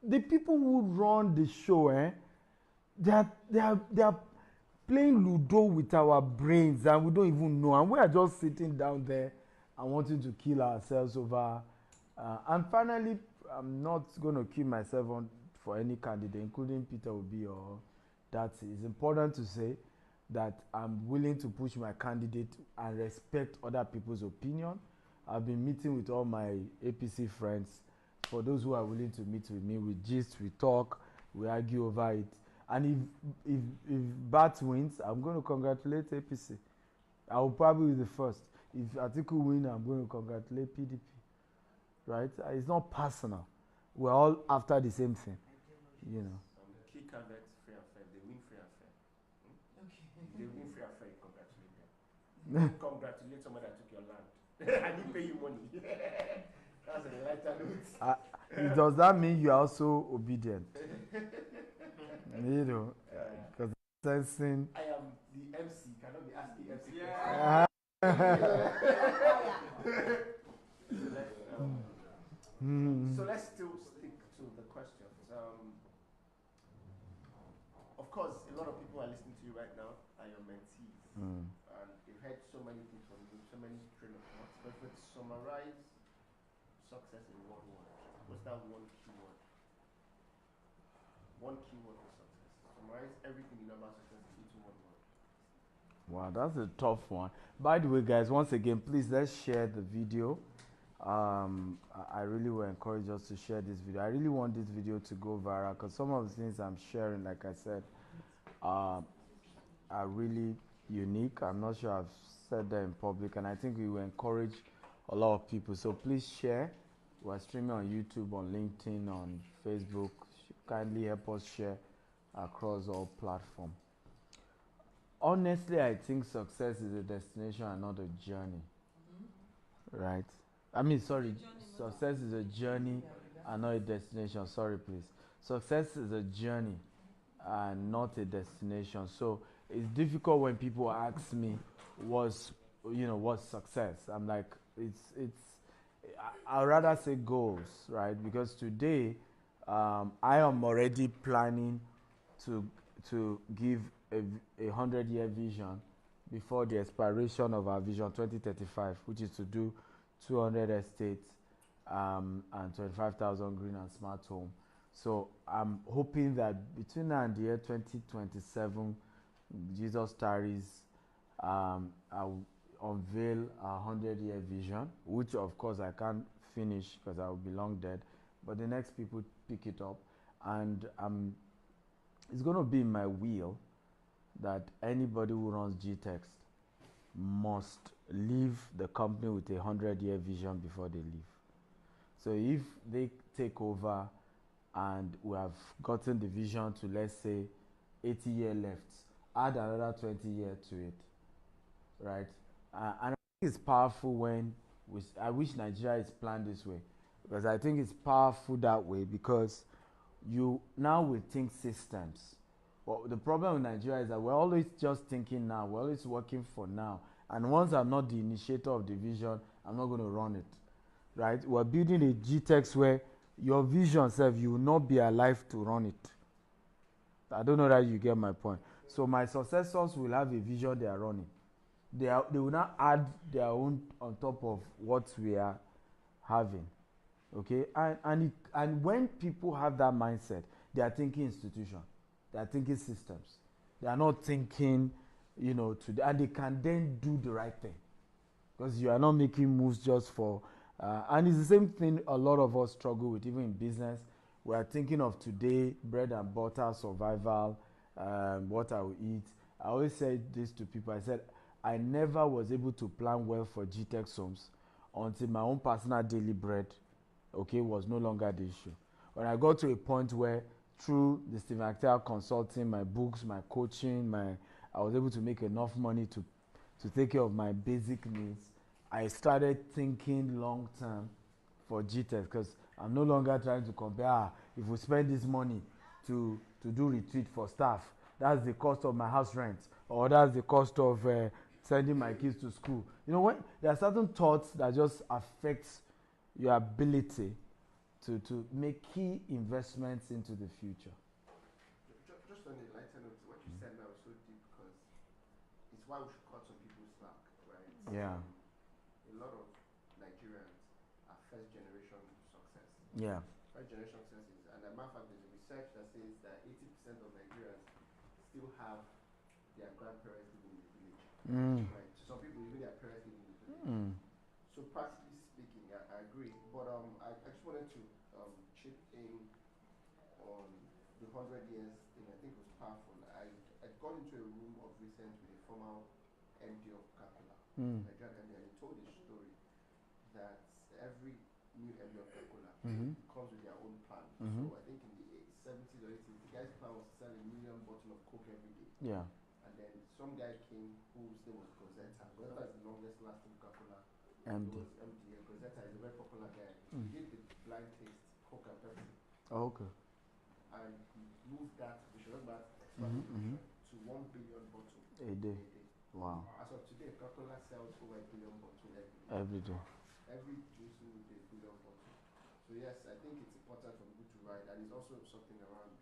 the people who run the show, they are playing Ludo with our brains, and we don't even know, and we are just sitting down there and wanting to kill ourselves over. And finally, I'm not going to kill myself for any candidate, including Peter Obi or that. It's important to say that I'm willing to push my candidate and respect other people's opinion. I've been meeting with all my APC friends. For those who are willing to meet with me, we gist, we talk, we argue over it. And if Bat wins, I'm going to congratulate APC. I will probably be the first. If Atiku wins, I'm going to congratulate PDP. Right? It's not personal. We're all after the same thing. You know. Key candidates, free and fair. They win free and fair. Okay. If they win free and fair, congratulate them. Congratulate someone that took your land. And he pay you money. That's a lighter note. Does that mean you are also obedient? You know, because sensing. I am the MC. Cannot be asking MC. Yeah. So let's still stick to the questions. Of course, a lot of people are listening to you right now are your mentees, and they've heard so many things from you, so many train of thoughts. But if we summarize success in one word, what's that one keyword? One keyword for success. Summarize everything you know about success into one word. Wow, that's a tough one. By the way, guys, once again, please let's share the video. I really will encourage us to share this video. I really want this video to go viral because some of the things I'm sharing, like I said, are really unique. I'm not sure I've said that in public, and I think we will encourage a lot of people. So please share. We're streaming on YouTube, on LinkedIn, on Facebook. Kindly help us share across all platforms. Honestly, I think success is a destination and not a journey. Right? I mean, sorry, success is a journey and not a destination. Sorry, please. Success is a journey and not a destination. So it's difficult when people ask me, what's success? I'm like, I'd rather say goals, right? Because today, I am already planning to give a 100-year vision before the expiration of our vision 2035, which is to do 200 estates and 25,000 green and smart home. So I'm hoping that between now and the year 2027, Jesus tarries, I'll unveil a 100-year vision, which of course I can't finish because I will be long dead, but the next people pick it up, and it's going to be in my will that anybody who runs Gtext must leave the company with a 100-year vision before they leave. So if they take over and we have gotten the vision to, let's say, 80 years left, add another 20 years to it, right? And I think it's powerful when I wish Nigeria is planned this way, because I think it's powerful that way, because you now will think systems. But the problem with Nigeria is that we're always just thinking now, we're always working for now. And once I'm not the initiator of the vision, I'm not going to run it, right? We're building a Gtext where your vision self, you will not be alive to run it. I don't know that you get my point. So my successors will have a vision they are running. They will not add their own on top of what we are having, okay? And when people have that mindset, they are thinking institution, they are thinking systems, they are not thinking you know, and they can then do the right thing, because you are not making moves just for. And it's the same thing a lot of us struggle with, even in business. We are thinking of today, bread and butter, survival, what I will eat. I always say this to people. I said, I never was able to plan well for Gtexthomes until my own personal daily bread, okay, was no longer the issue. When I got to a point where, through the Stephen Actel consulting, my books, my coaching, I was able to make enough money to take care of my basic needs. I started thinking long term for GTEX, because I'm no longer trying to compare, if we spend this money to do retreat for staff, that's the cost of my house rent, or that's the cost of sending my kids to school. You know what? There are certain thoughts that just affect your ability to make key investments into the future. Just on a lighter note, what you said now is so deep, because it's why we should cut some people's slack, right? Yeah. A lot of Nigerians are first generation success. Yeah. First generation success is, and as a matter of fact, there's a research that says that 80% of Nigerians still have their grandparents living in the village. Right? So some people, even their parents living in the village. So practically speaking, I agree. But I just wanted to chip in on the 100 years thing. I think it was powerful. I got into a room of recent with a former MD of Coca-Cola, Nigerian MD, and he told a story that every new MD of Coca-Cola comes with their own plan. So I think in the 70s or 80s, the guy's plan was to sell 1 million bottles of Coke every day. Yeah. And then some guy came whose name was Gozetta. Gozetta is the longest lasting Coca-Cola. MD. MD. Gozetta is a very popular guy. He did the blind taste, Coke and Pepsi. Oh, okay. And he moved that, we should remember, to 1 billion bottles A day. Wow. As of today, Coca-Cola sells over 1 billion bottles Every day. Every single day, 1 billion bottles. So yes, I think it's important for people to write, and it's also something around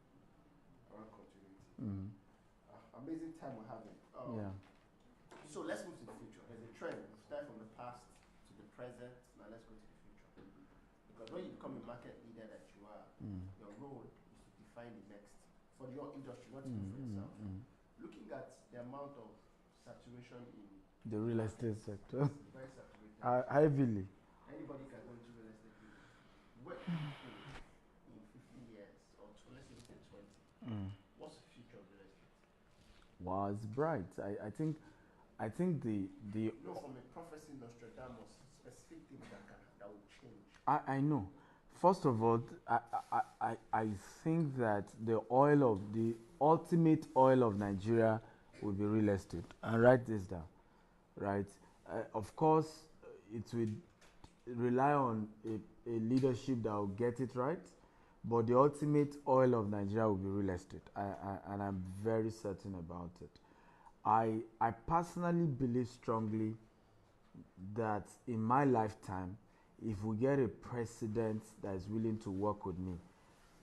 continuity. Amazing time we're having. Yeah. So let's move to the future. There's a trend. We start from the past to the present. Now let's go to the future. Because when you become a market leader that you are, your role is to define the next for your industry, not even for yourself. Looking at the amount of saturation in the real estate sector, very saturated. Heavily. Anybody can go into real estate business. What do you think in 15 years, or let's say 20? What's the future of real estate? Wow, it's bright. I think the No, from a prophecy Nostradamus, specific things that will change. I know. First of all, I think that the ultimate oil of Nigeria will be real estate. And write this down, right? Of course, it will rely on a leadership that will get it right, but the ultimate oil of Nigeria will be real estate, and I'm very certain about it. I personally believe strongly that in my lifetime, if we get a president that is willing to work with me,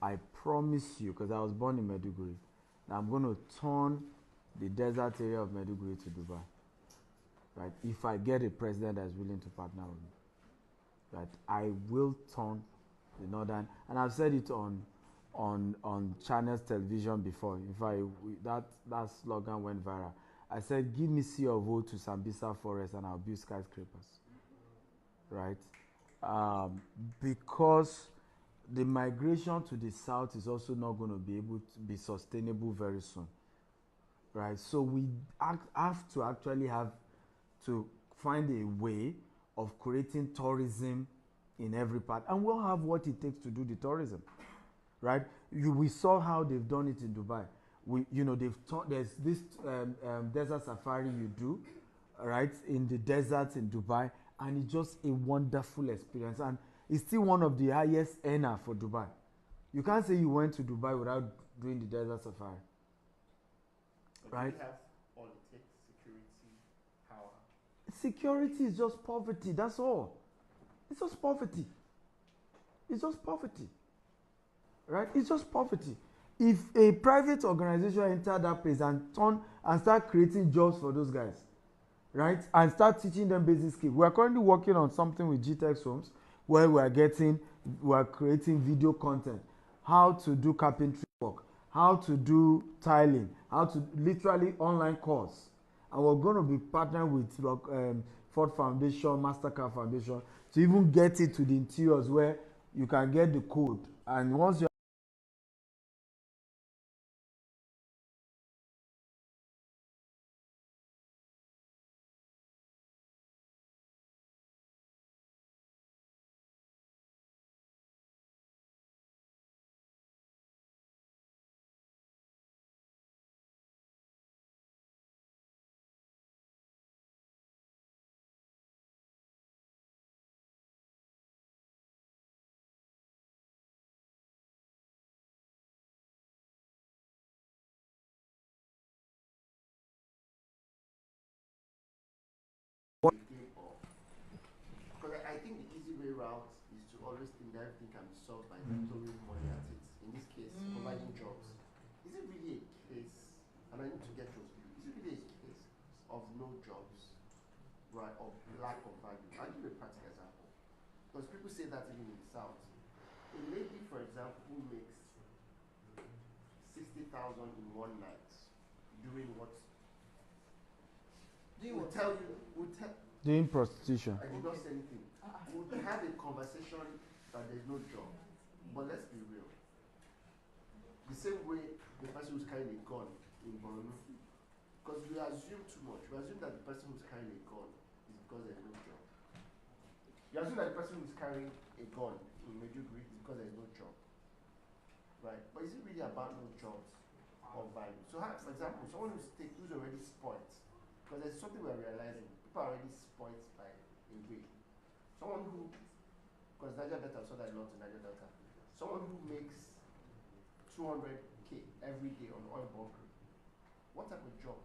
I promise you, because I was born in Maiduguri, I'm going to turn the desert area of Maiduguri to Dubai. Right? If I get a president that is willing to partner with me, right, I will turn the northern, and I've said it on Channels television before. In fact, that slogan went viral. I said, give me C of O to Sambisa Forest and I'll build skyscrapers. Right? Because the migration to the south is also not going to be able to be sustainable very soon. Right? So we have to actually have to find a way of creating tourism in every part. And we'll have what it takes to do the tourism. Right? We saw how they've done it in Dubai. There's this desert safari you do, right, in the deserts in Dubai, and it's just a wonderful experience. And it's still one of the highest earner for Dubai. You can't say you went to Dubai without doing the desert safari. But right? We have all it takes: security, power. Security is just poverty. That's all. It's just poverty. It's just poverty. Right? It's just poverty. If a private organization enter that place and start creating jobs for those guys, right, and start teaching them basic skills. We are currently working on something with Gtexthomes where we are creating video content, how to do carpentry work, how to do tiling, how to literally online course. and we're going to be partnering with Ford Foundation, Mastercard Foundation to even get it to the interiors where you can get the code. And once you Because I think the easy way route is to always think that everything can be solved by throwing money at it. In this case, providing jobs. Is it really a case, and I need to get your view, is it really a case of no jobs, right, or lack of value? I'll give you a practical example. Because people say that even in the South. A lady, for example, who makes 60,000 in one night, doing what? Will tell you, doing prostitution. I did not say anything. We'll have a conversation that there's no job. But let's be real. The same way the person who's carrying a gun in Borno, because we assume too much. We assume that the person who's carrying a gun is because there's no job. You assume that the person who's carrying a gun in Medjugorje is because there's no job. Right? But is it really about no jobs or value? So, for example, someone who's already spoiled, because there's something we're realizing. People are already spoiled by a way. Someone who, because Niger Delta, so that a lot in Niger Delta, someone who makes 200K every day on oil bunkering, what type of job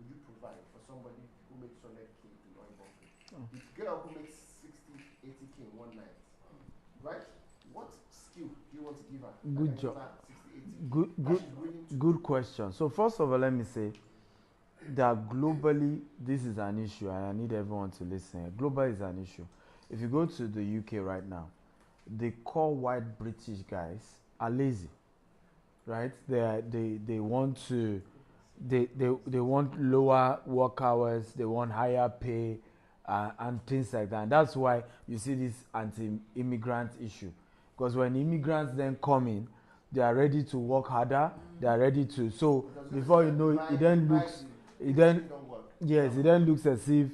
would you provide for somebody who makes 200K in oil bunkering? The girl who makes 60, 80K in one night, right? What skill do you want to give her? Good job. 60, 80K? Good question. So first of all, let me say that globally, this is an issue, and I need everyone to listen. Global is an issue. If you go to the UK right now, the core white British guys are lazy, right? They want to, they want lower work hours, they want higher pay, and things like that. And that's why you see this anti-immigrant issue, because when immigrants then come in, they are ready to work harder. They are ready to. So before you know it, it then looks. It then, yes, it then looks as if,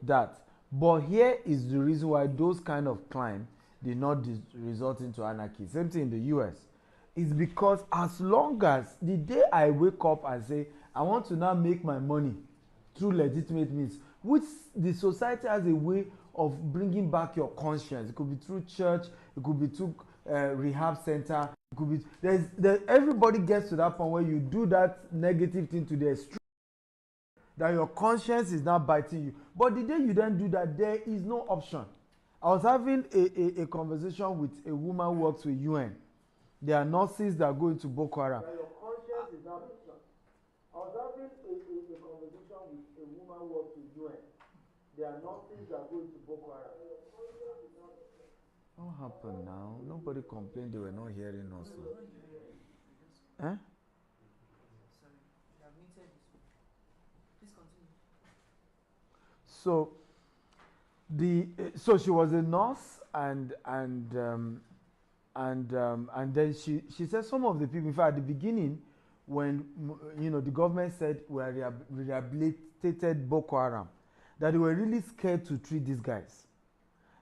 that. But here is the reason why those kind of crime did not result into anarchy. Same thing in the US. It's because as long as the day I wake up and say, I want to now make my money through legitimate means, which the society has a way of bringing back your conscience. It could be through church, it could be through rehab center, it could be, everybody gets to that point where you do that negative thing to the extreme, that your conscience is now biting you. But the day you then do that, there is no option. I was having a conversation with a woman who works with UN. There are nurses that go into Boko Haram. That your conscience is not option. I was having a conversation with a woman who works with UN. There are nurses that go into Boko Haram. What happened now? Nobody complained they were not hearing us. Eh? So, so she was a nurse, and then she said some of the people. In fact, at the beginning, when the government said we are rehabilitated Boko Haram, that they were really scared to treat these guys.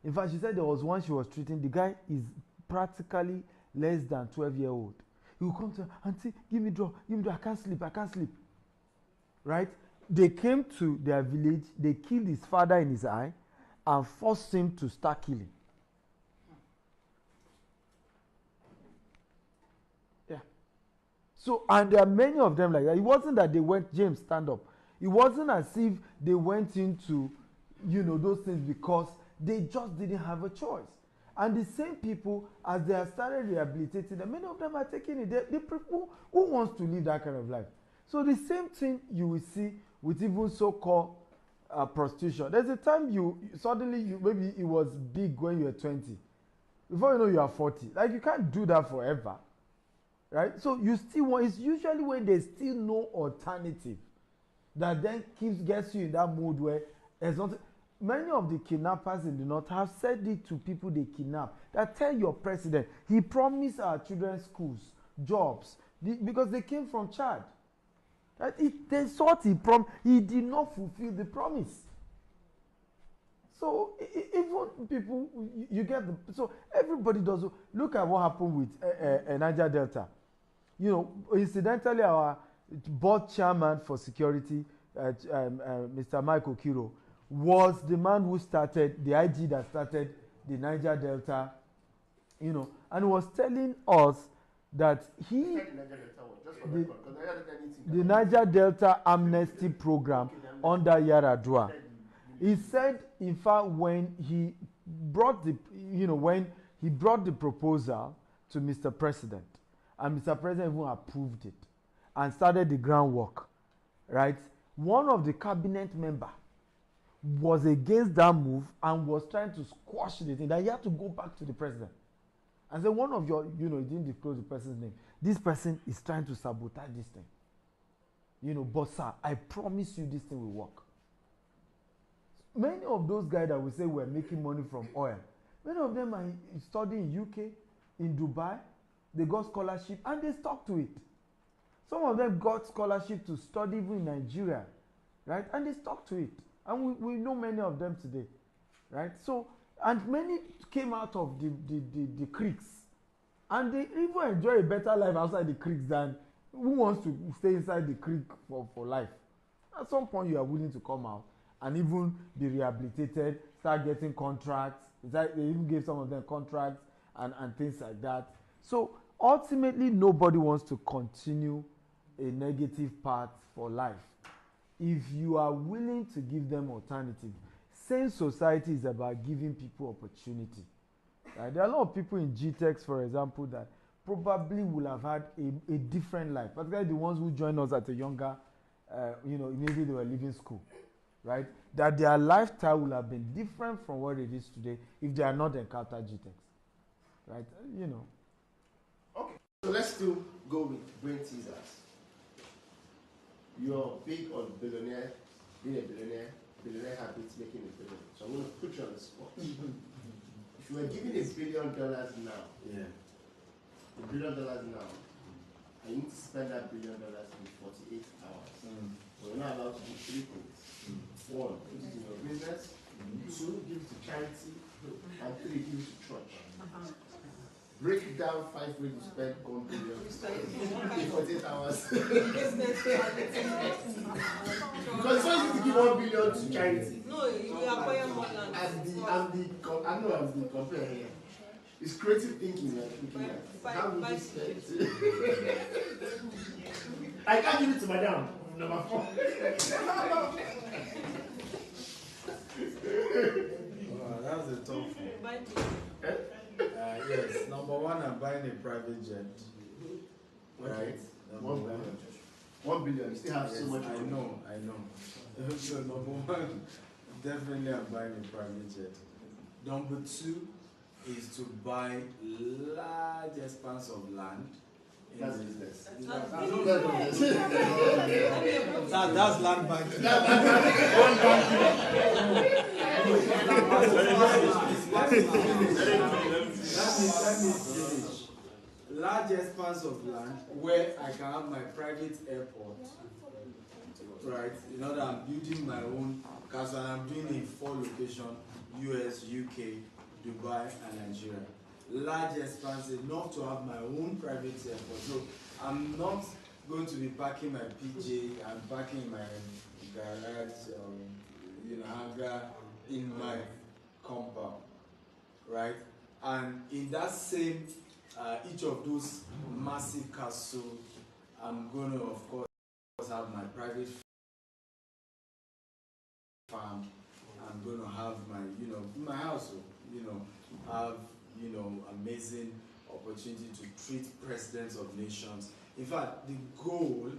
In fact, she said there was one she was treating. The guy is practically less than 12-year-old. He will come to her, auntie, give me draw, I can't sleep. Right? They came to their village, they killed his father in his eye, and forced him to start killing. Yeah. So, and there are many of them like that. It wasn't that they went, James, stand up. It wasn't as if they went into, those things because they just didn't have a choice. And the same people, as they have started rehabilitating them, many of them are taking it. The people who wants to live that kind of life. So the same thing you will see with even so-called prostitution. There's a time maybe it was big when you were 20. Before you know you are 40. Like, you can't do that forever. Right? So you still want, it's usually when there's still no alternative that then gets you in that mood where there's not. Many of the kidnappers in the north have said it to people they kidnap. That tell your president, he promised our children schools, jobs, because they came from Chad. That they thought he did not fulfill the promise. So even people, you get the, so everybody does. Look at what happened with Niger Delta. You know, incidentally, our board chairman for security, Mr. Michael Kiro, was the man who started, the IG that started the Niger Delta, you know, and was telling us that the Niger Delta amnesty program under Yaradua. He said, in fact, when he brought the proposal to Mr. President, and Mr. President even approved it and started the groundwork, right? One of the cabinet members was against that move and was trying to squash the thing, that he had to go back to the president and say, one of your, you know, he didn't disclose the person's name. This person is trying to sabotage this thing. You know, but sir, I promise you this thing will work. Many of those guys that we say were making money from oil, many of them are studying in UK, in Dubai. They got scholarship and they stuck to it. Some of them got scholarship to study even in Nigeria, right? And they stuck to it. And we know many of them today, right? So, and many came out of the creeks. And they even enjoy a better life outside the creeks than who wants to stay inside the creek for life. At some point, you are willing to come out and even be rehabilitated, start getting contracts. They even gave some of them contracts and things like that. So ultimately, nobody wants to continue a negative path for life. If you are willing to give them alternative, sane society is about giving people opportunity. Right? There are a lot of people in Gtext, for example, that probably will have had a different life, particularly the ones who joined us at a younger, maybe they were leaving school, right? That their lifestyle will have been different from what it is today if they are not encountered Gtext, right? You know. Okay, so let's still go with brain teasers. You're big on billionaire, being a billionaire habits, making a billion. So I'm going to put you on the spot. If you were given $1 billion now, $1 billion now, and you need to spend that $1 billion in 48 hours, but you're not allowed to do 3 things. 1, put it in your business. 2, give it to charity. And 3, give it to church. Break down 5 ways to spend $1 billion in 48 hours. Because it's so easy to give $1 billion to charity. No, you acquire more land. I'm the compare here. It's creative thinking we are looking at. How would you spend it? I can't give it to madam. Number 4. That's a tough one. Yes, number 1, I'm buying a private jet. Right? $1 billion. You still have so much. I know. So number 1, definitely I'm buying a private jet. Number 2 is to buy large expanse of land. That's business. That's land banking. Let me finish. Large expanse of land where I can have my private airport, right? You know that I'm building my own castle and I'm doing it in 4 locations: US, UK, Dubai, and Nigeria. Large expanse enough to have my own private airport. So I'm not going to be parking my PJ and parking my garage, hangar in my compound, right? And in that same, each of those massive castles, I'm going to, of course, have my private farm. I'm going to have my, my house, have, amazing opportunity to treat presidents of nations. In fact, the goal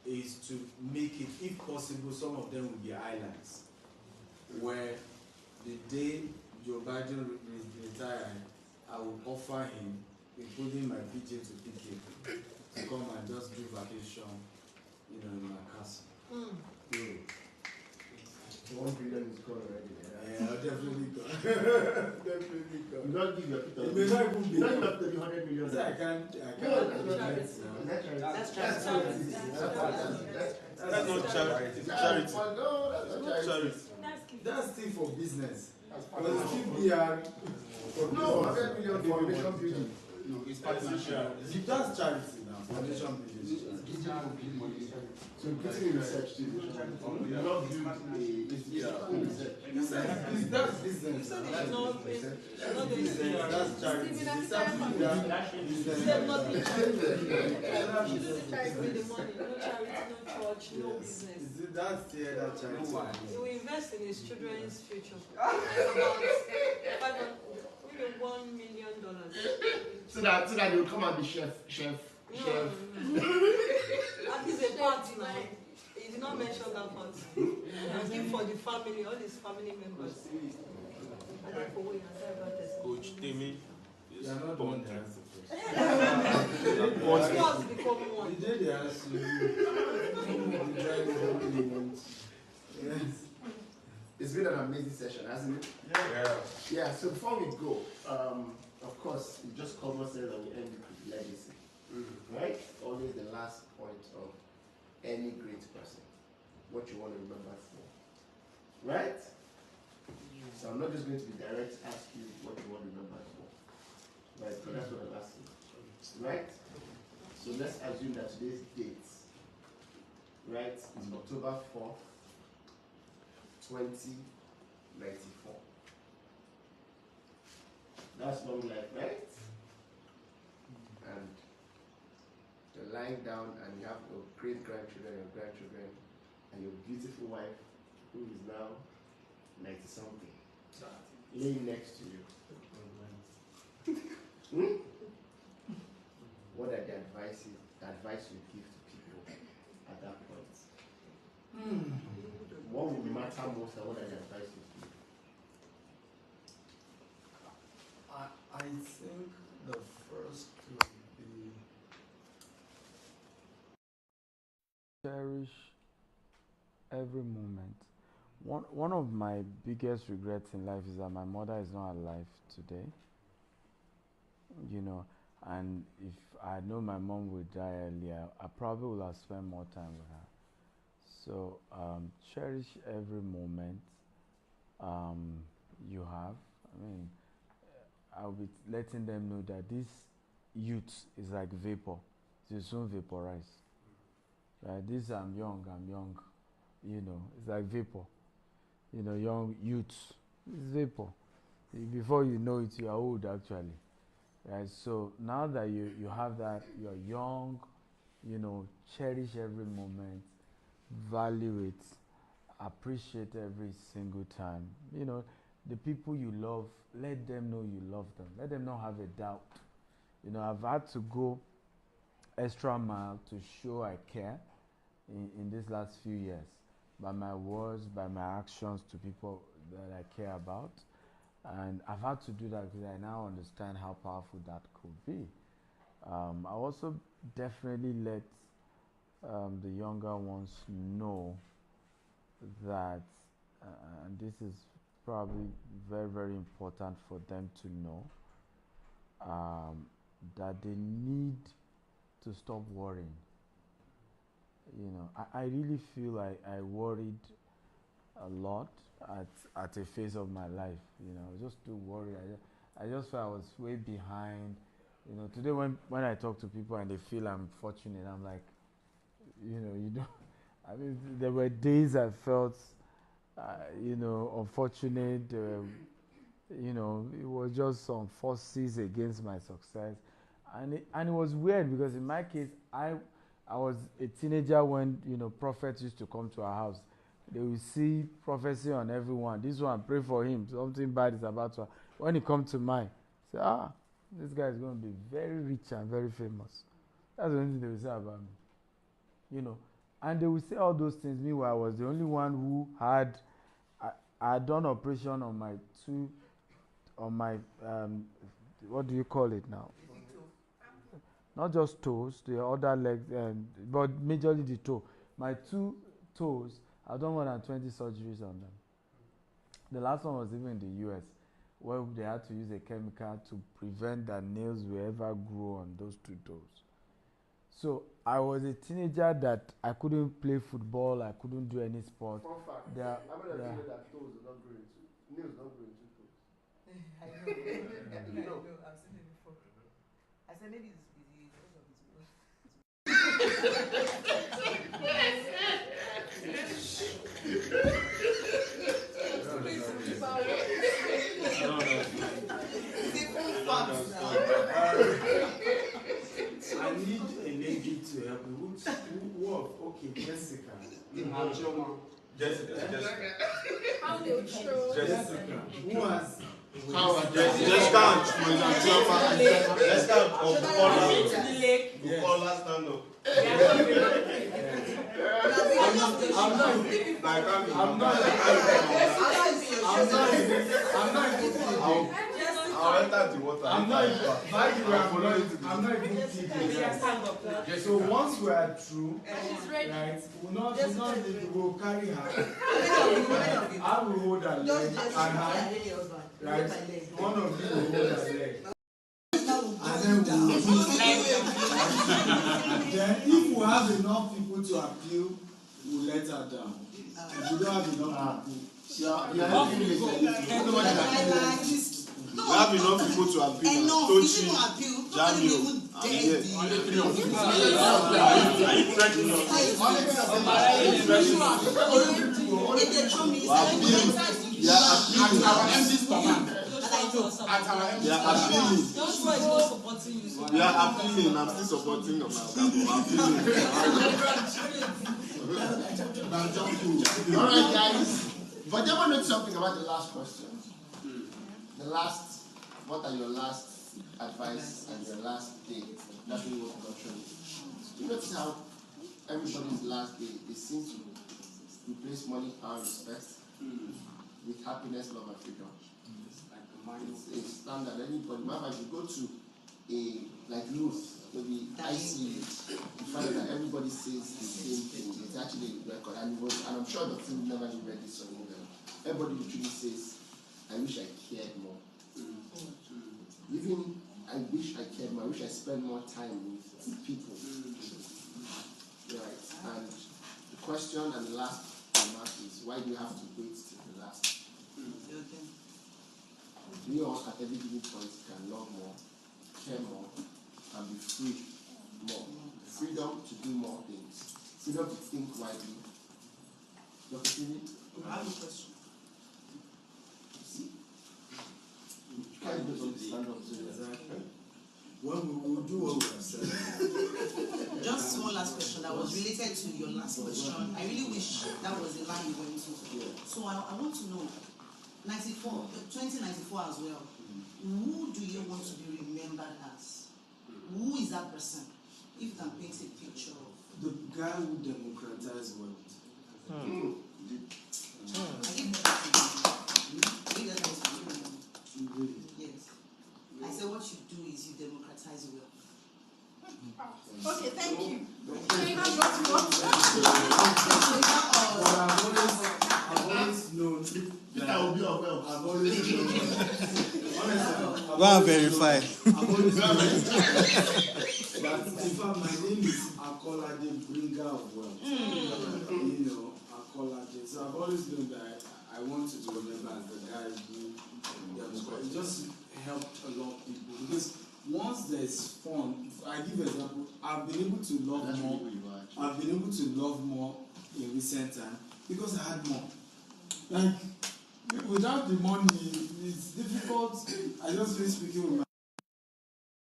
is to make it, if possible, some of them will be islands, where the day Joe Biden retired, I will offer him, including my PJ to pick him, to come and just do vacation, in my castle. So 1 billion is gone already. Yeah, I'll definitely go. Definitely go. You don't give your people. It may not even be. You don't give your people 100 million. I can't. No, that's not charity. That's charity. That's not charity. It's charity. No, that's not charity. That's still for business. Because it's still PR. No, 100 million for nation building. No, it's partnership. That's charity now. Foundation building. So putting in research too. You not build a research. That's business. So they should not pay. That's charity. Stephen, It's that's something They that have nothing charity. You shouldn't charity with the money. No charity, no church, no business. That's the that charity. He will invest in his children's future. About $1 million. So that they will come and be chef. At least a part now. He did not mention that part. He was given for the family, all his family members. And then for we Coach Timmy is You are not born doing there. What was become one? The day they ask you, yes. It's been an amazing session, hasn't it? Yeah, so before we go, of course, we just cover says that we end with legacy. Right? Always the last point of any great person. What you want to remember for. Right? So I'm not just going to be direct ask you what you want to remember for. Right? So that's what I'm asking. Right? So let's assume that today's date, right, is October 4th, 2094. That's long life, right? And you're lying down and you have your great grandchildren, your grandchildren, and your beautiful wife, who is now 90 something, laying next to you. What are the advice you give to people at that point? What would matter most and what are the advice you give? I think the first would be Cherish every moment. One of my biggest regrets in life is that my mother is not alive today. You know, and if I know my mom would die earlier, I probably would have spent more time with her. So cherish every moment you have. I mean, I'll be letting them know that this youth is like vapor. It will soon vaporize. Right? This I'm young. You know, it's like vapor. You know, young youth, it's vapor. Before you know it, you are old actually. Right? So now that you have that, you're young, you know, cherish every moment, value it, appreciate every single time. You know, the people you love, let them know you love them. Let them not have a doubt. You know, I've had to go extra mile to show I care in these last few years, by my words, by my actions to people that I care about. And I've had to do that because I now understand how powerful that could be. I also definitely let the younger ones know that, and this is probably very, very important for them to know, that they need to stop worrying. You know, I really feel like I worried a lot at a phase of my life. You know, just to worry. I just felt I was way behind. You know, today when I talk to people and they feel I'm fortunate, I'm like, you know, I mean, there were days I felt, you know, unfortunate. You know, it was just some forces against my success, and it was weird because in my case, I was a teenager when, you know, prophets used to come to our house. They will see prophecy on everyone. This one, pray for him. Something bad is about to happen. When it comes to mine, say, this guy is going to be very rich and very famous. That's the only thing they will say about me. You know, and they will say all those things. Meanwhile, I was the only one who I had done operation on my what do you call it now? Not just toes, the other legs, but majorly the toe. My two toes I've done more than 20 surgeries on them. The last one was even in the US, where they had to use a chemical to prevent that nails will ever grow on those two toes. So I was a teenager that I couldn't play football, I couldn't do any sport. Fun fact, There, I'm gonna there, feel that toes do not grow into, nails don't grow into toes. I know. You know. I've seen it before. I said maybe it's because of his nose. I need a lady to help me. Who okay, Jessica. Jessica. How neutral. Jessica. Who has Jessica of Bukola stand up. I'm not I'll enter the water. I'm not even thinking. So once we are through, right, we'll carry her. I will hold her leg and right, one of you will hold her leg. And then if we have enough people to appeal, we'll let her down. If we don't have enough people, We have enough people to appeal. Tochi, Jamio, I'm here. We are appealing. I'm still supporting them. Alright, guys. But I want to know something about the last question. What are your last advice and your last day? That's really what production is. You notice how everybody's last day, they seem to replace money, power, respect with happiness, love, and freedom. It's a standard. Anybody, matter if you go to like Ruth, maybe ICU, you find that everybody says the same thing. It's actually a record, and I'm sure the team never read this song. Everybody literally says, I wish I cared more. Even I wish I cared more. I wish I spent more time with people. Right. And the question and the last remark is, why do you have to wait till the last? We all at every given point can love more, care more, and be free more. Freedom to do more things. Freedom to think widely. Dr. Stevie? I have a question. when we will do what we have said. Just one last question that was related to your last question. I really wish that was the line you went to. So I want to know, 2094 as well, who do you want to be remembered as? Who is that person? If you can paint a picture of. The guy who democratized wealth. I give that to you. Yes. I said what you do is you democratize wealth. Okay, thank you. I've always known that will be of wealth. I've always known. Go and verify. I've always known that, in fact, my name is Akolade, bringer of wealth. You know, Akolade. So I've always known that I wanted to remember as the guy who it just helped a lot of people, because once there's fun, I give an example, I've been able to love more. I've been able to love more in recent time because I had more. Like, without the money, it's difficult. I just finished speaking with my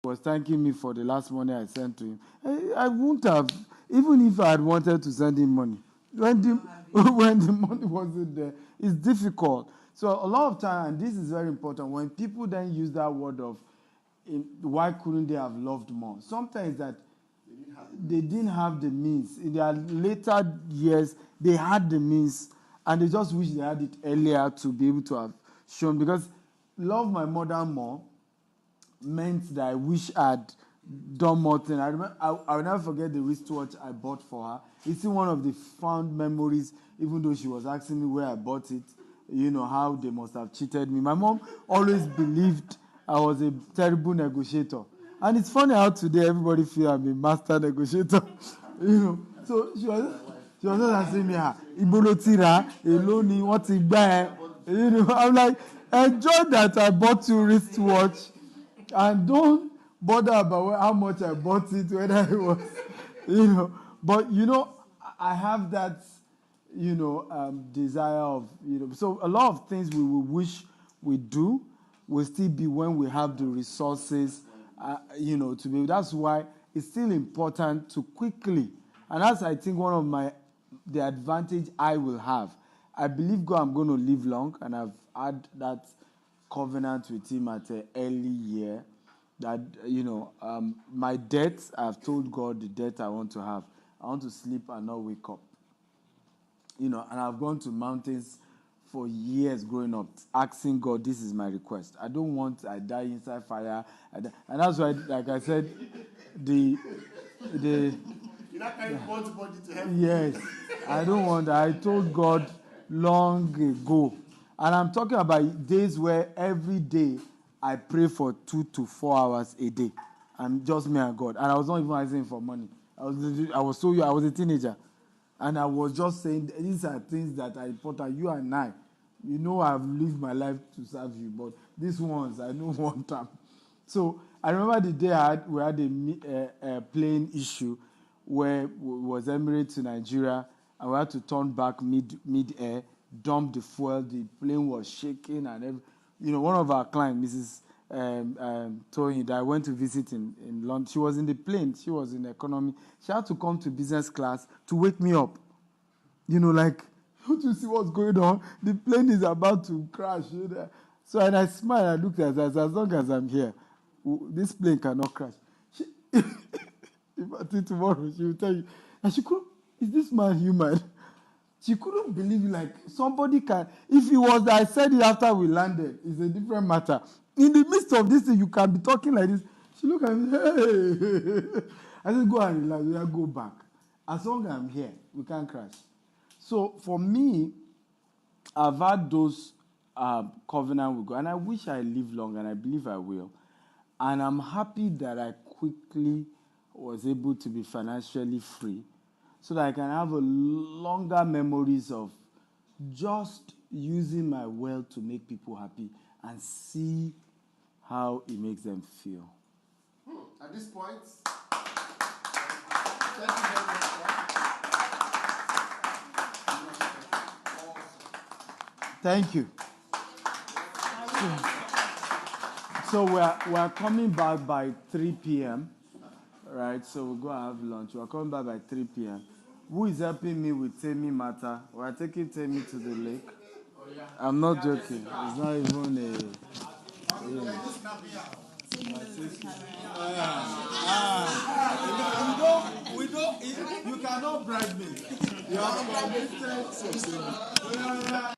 was thanking me for the last money I sent to him. I wouldn't have, even if I had wanted to send him money. When the money wasn't there, it's difficult. So a lot of time, and this is very important, when people then use that word of, why couldn't they have loved more? Sometimes that they didn't have the means. In their later years, they had the means, and they just wish they had it earlier to be able to have shown. Because love my mother more meant that I wish I had done more things. I will never forget the wristwatch I bought for her. It's still one of the fond memories, even though she was asking me where I bought it, how they must have cheated me. My mom always believed I was a terrible negotiator. And it's funny how today everybody feels I'm a master negotiator. So she was just asking me, Ibolotira, Eloni, what's it buy? I'm like, enjoy that I bought you wristwatch and don't bother about how much I bought it, whether it was, But, I have that, desire of, so a lot of things we will wish we do will still be when we have the resources, to be. That's why it's still important to quickly, and that's, I think, one of the advantage I will have. I believe God, I'm going to live long, and I've had that covenant with him at an early year that, my debt, I've told God the debt I want to have. I want to sleep and not wake up. And I've gone to mountains for years growing up, asking God, this is my request. I don't want I die inside fire. And that's why, like I said, you're not carrying body to heaven. Yes, I don't want that. I told God long ago. And I'm talking about days where every day I pray for 2 to 4 hours a day. I'm just me and God. And I was not even asking for money. I was a teenager. And I was just saying, these are things that are important. You and I, I've lived my life to serve you, but these ones, I don't want them. So I remember the day we had a plane issue where it was Emirates to Nigeria, and we had to turn back mid-air, dump the fuel. The plane was shaking, and one of our clients, Mrs. Toyin, that I went to visit in London, she was in the plane. She was in economy. She had to come to business class to wake me up. To see what's going on. The plane is about to crash. So, and I smiled. I looked at her. As long as I'm here, this plane cannot crash. If I think tomorrow, she will tell you. And she couldn't. Is this man human? She couldn't believe somebody can. If it was that I said it after we landed, it's a different matter. In the midst of this thing, you can be talking like this. She looked at me. Hey. I said, go and relax. We go back. As long as I'm here, we can't crash. So for me, I've had those covenants with God, and I wish I live long, and I believe I will. And I'm happy that I quickly was able to be financially free, so that I can have a longer memories of just using my wealth to make people happy and see how it makes them feel. At this point, thank you very much. Thank you. So we're coming back by 3 p.m. Right? So we'll go have lunch. We're coming back by 3 p.m. Who is helping me with Temi matter? We're taking Temi to the lake. I'm not joking. It's not even you cannot bribe me. You are committed.